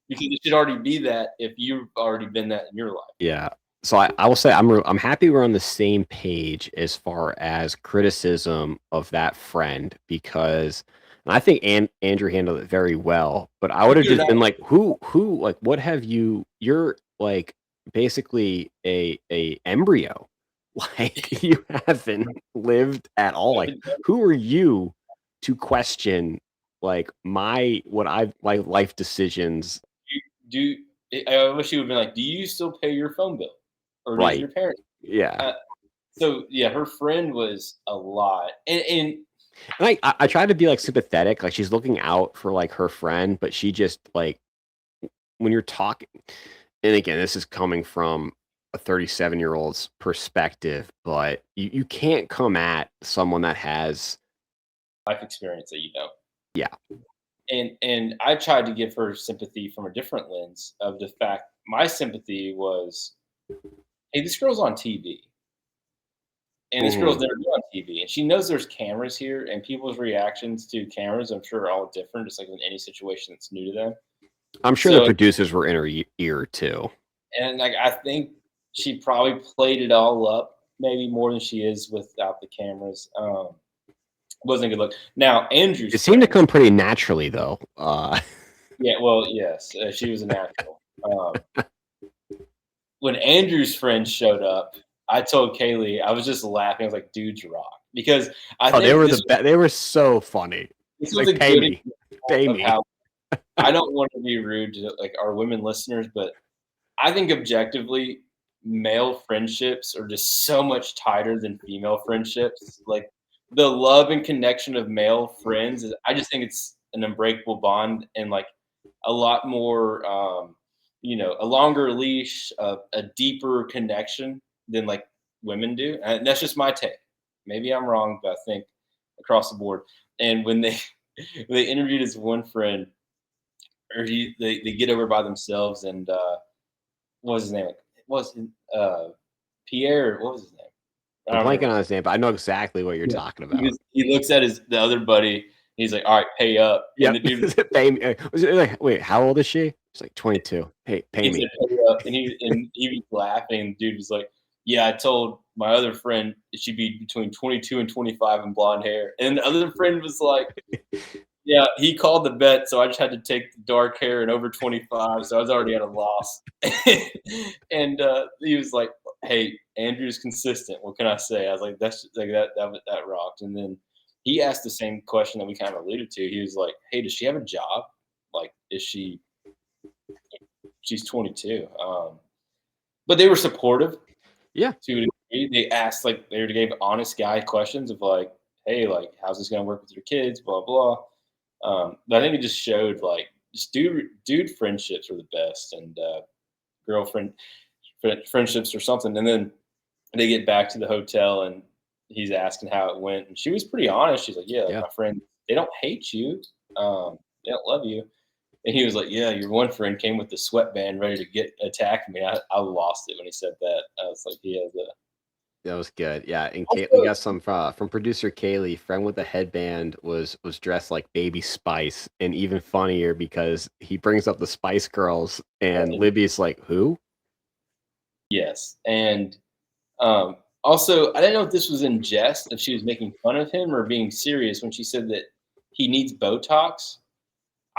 S3: because it should already be that if you've already been that in your life.
S2: Yeah. So I will say I'm happy we're on the same page as far as criticism of that friend, because and I think Andrew handled it very well, but I would have just been like, who, like, what have you? You're like basically a embryo, like you haven't lived at all. Like, who are you to question like my life decisions?
S3: I wish you would have been like, "Do you still pay your phone bill, or does your parents?"
S2: Yeah.
S3: So yeah, her friend was a lot, and
S2: I tried to be like sympathetic, like she's looking out for like her friend, but she just like when you're talking, and again, this is coming from a 37-year-old's perspective, but you can't come at someone that has
S3: life experience that you know.
S2: Yeah.
S3: And I tried to give her sympathy from a different lens of the fact my sympathy was, hey, this girl's on TV. And this girl's never been on TV, and she knows there's cameras here, and people's reactions to cameras, I'm sure, are all different, just like in any situation that's new to them.
S2: I'm sure the producers were in her ear too.
S3: And like I think she probably played it all up, maybe more than she is without the cameras. Wasn't a good look. Now Andrew's.
S2: It seemed to come pretty naturally, though.
S3: Yeah, well, yes, she was a natural. When Andrew's friends showed up, I told Kaylee, I was just laughing. I was like, "Dudes rock," because I think
S2: they were they were so funny.
S3: This
S2: was
S3: like,
S2: pay me.
S3: I don't want to be rude to like our women listeners, but I think objectively, male friendships are just so much tighter than female friendships. Like the love and connection of male friends I just think it's an unbreakable bond and like a lot more, a longer leash, a deeper connection than like women do. And that's just my take. Maybe I'm wrong, but I think across the board. And when they they interviewed his one friend, or they get over by themselves, and what was his name? Pierre? What was his name?
S2: I'm blanking on his name, but I know exactly what you're talking about.
S3: He looks at the other buddy. He's like, "All right, pay up."
S2: Yeah,
S3: and the dude
S2: pay me. Was it like, wait, how old is she? She's like 22. Hey, pay me.
S3: Said, "Pay up," and he was laughing. The dude was like, "Yeah, I told my other friend she'd be between 22 and 25 and blonde hair," and the other friend was like, "Yeah, he called the bet, so I just had to take the dark hair and over 25, so I was already at a loss." And he was like, "Hey, Andrew's consistent. What can I say?" I was like, "That's like that rocked." And then he asked the same question that we kind of alluded to. He was like, "Hey, does she have a job? Like, she's 22." But they were supportive.
S2: Yeah.
S3: To a degree. They asked like they gave honest guy questions of like, "Hey, like, how's this gonna work with your kids?" Blah blah. But I think it just showed like just dude friendships are the best, and girlfriend friendships or something. And then they get back to the hotel, and he's asking how it went, and she was pretty honest. She's like, "Yeah, like, my friend, they don't hate you, they don't love you." And he was like, "Yeah, your one friend came with the sweatband ready to attack me." I lost it when he said that. I was like, "He has a."
S2: That was good. Yeah, and we got some from producer Kaylee. Friend with the headband was dressed like Baby Spice, and even funnier because he brings up the Spice Girls, and Libby's like, "Who?"
S3: Yes, and also I didn't know if this was in jest, if she was making fun of him or being serious when she said that he needs Botox.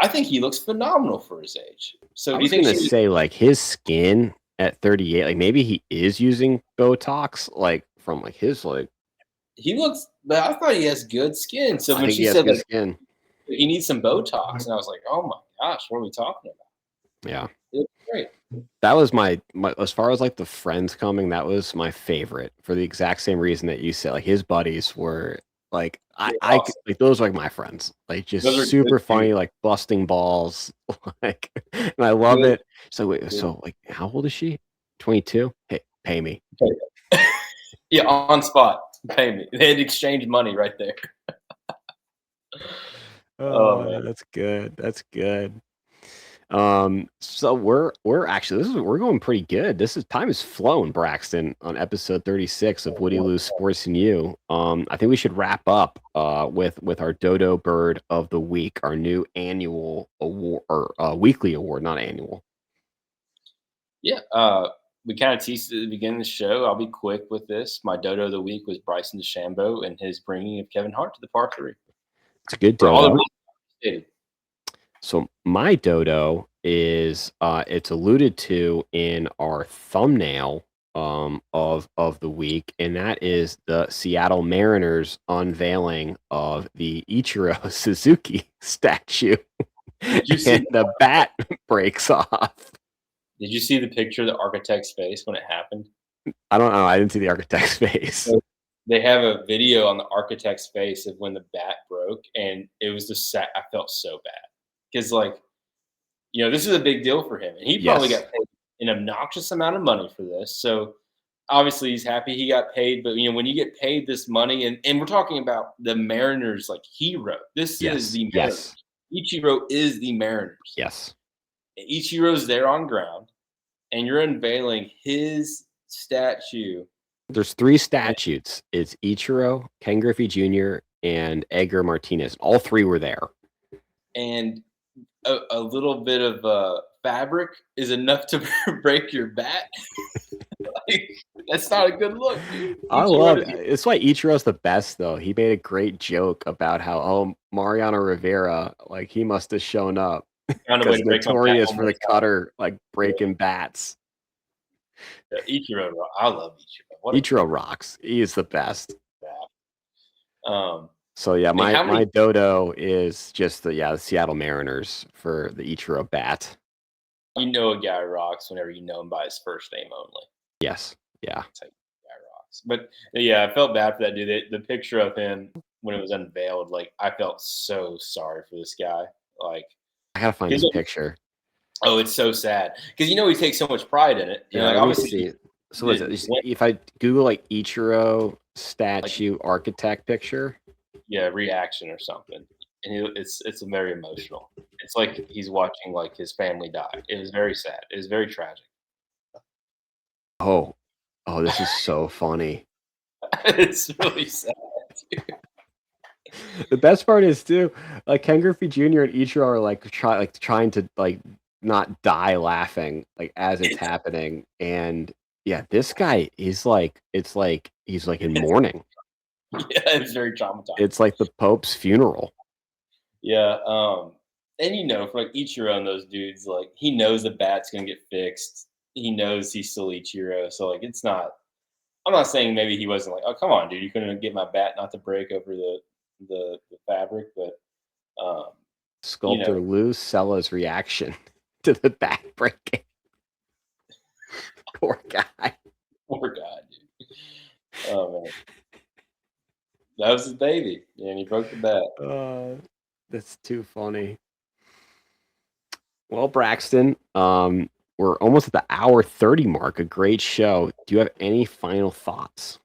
S3: I think he looks phenomenal for his age. So
S2: I
S3: do you
S2: was
S3: think
S2: gonna say like his skin at 38, like maybe he is using Botox, like from like his like.
S3: He looks, but I thought he has good skin. So
S2: I
S3: when
S2: think
S3: she
S2: he has
S3: said
S2: good
S3: like
S2: skin.
S3: he needs some Botox, and I was like, "Oh my gosh, what are we talking about?"
S2: Yeah,
S3: It looks great.
S2: that was my as far as like the friends coming, that was my favorite for the exact same reason that you said. Like his buddies were like
S3: Awesome.
S2: like those are like my friends, like just
S3: Those are
S2: super
S3: good
S2: funny,
S3: dudes.
S2: like busting balls, like, and I love
S3: Good.
S2: it. So wait, so like how old is she? 22. Hey, pay me.
S3: Yeah, on spot. Pay me. They had exchanged money right there. Oh man.
S2: That's good. That's good. So we're actually we're going pretty good. Time has flown, Braxton, on episode 36 of Woody Lou Sports and You. I think we should wrap up with our Dodo Bird of the Week, our new annual award, or weekly award, not annual.
S3: Yeah. We kind of teased it at the beginning of the show. I'll be quick with this. My Dodo of the Week was Bryson DeChambeau and his bringing of Kevin Hart to the par 3.
S2: It's a good
S3: For all the
S2: Dodo.
S3: reasons stated.
S2: So my Dodo is it's alluded to in our thumbnail of the week, and that is the Seattle Mariners unveiling of the Ichiro Suzuki statue.
S3: Did you see
S2: the bat breaks off.
S3: Did you see the picture of the architect's face when it happened?
S2: I don't know. I didn't see the architect's face.
S3: So they have a video on the architect's face of when the bat broke, and it was just sad. I felt so bad because, like, this is a big deal for him, and he probably got paid an obnoxious amount of money for this. So obviously, he's happy he got paid. But when you get paid this money, and we're talking about the Mariners, like hero. This is the Mariners. Ichiro is the Mariners.
S2: Yes.
S3: Ichiro's there on ground, and you're unveiling his statue
S2: There's 3 statutes. It's Ichiro, Ken Griffey Jr., and Edgar Martinez. All 3 were there.
S3: And a little bit of fabric is enough to break your bat. Like, that's not a good look, dude.
S2: I love it. It's why Ichiro's the best, though. He made a great joke about how, Mariano Rivera, like, he must have shown up because notorious for the cutter, like, breaking bats.
S3: Yeah, Ichiro, I love Ichiro.
S2: Ichiro rocks. He is the best.
S3: Yeah.
S2: So yeah, my dodo is just the Seattle Mariners for the Ichiro bat.
S3: You know a guy rocks whenever you know him by his first name only.
S2: Yes. Yeah.
S3: It's like, guy rocks. But yeah, I felt bad for that dude. The picture of him when it was unveiled, like, I felt so sorry for this guy. Like,
S2: I gotta find his picture.
S3: Oh, it's so sad because he takes so much pride in it.
S2: Like, obviously. So what is it? If I Google like Ichiro statue architect picture.
S3: Yeah, reaction or something. And it's very emotional. It's like he's watching like his family die. It was very sad. It was very tragic.
S2: Oh, this is so funny.
S3: It's really sad, dude.
S2: The best part is too, like Ken Griffey Jr. and Ichiro are like trying to like not die laughing like as it's happening, and yeah, this guy is like he's like in mourning.
S3: Yeah, it's very traumatizing.
S2: It's like the Pope's funeral.
S3: Yeah, and for like Ichiro and those dudes, like he knows the bat's gonna get fixed. He knows he's still Ichiro, so like it's not. I'm not saying maybe he wasn't like, oh come on, dude, you couldn't get my bat not to break over the fabric, but
S2: sculptor Lou Sella's reaction to the bat breaking. Poor guy.
S3: Poor guy, dude. Oh man. That was his baby, and he broke the bat.
S2: That's too funny. Well, Braxton, we're almost at the hour 30 mark. A great show. Do you have any final thoughts?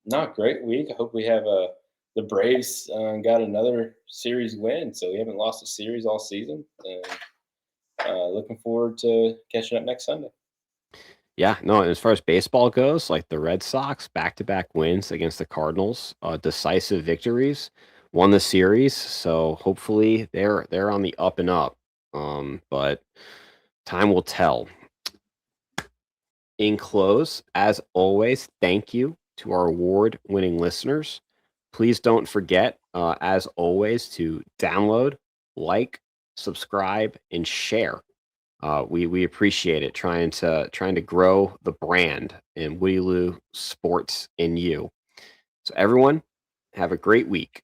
S3: Not great week. I hope we have the Braves got another series win, so we haven't lost a series all season. And looking forward to catching up next Sunday.
S2: Yeah, no, and as far as baseball goes, like the Red Sox, back-to-back wins against the Cardinals, decisive victories, won the series. So hopefully they're on the up and up. But time will tell. In close, as always, thank you to our award-winning listeners. Please don't forget, as always, to download, like, subscribe, and share. We appreciate it, trying to grow the brand in Woody Lou Sports in you. So everyone, have a great week.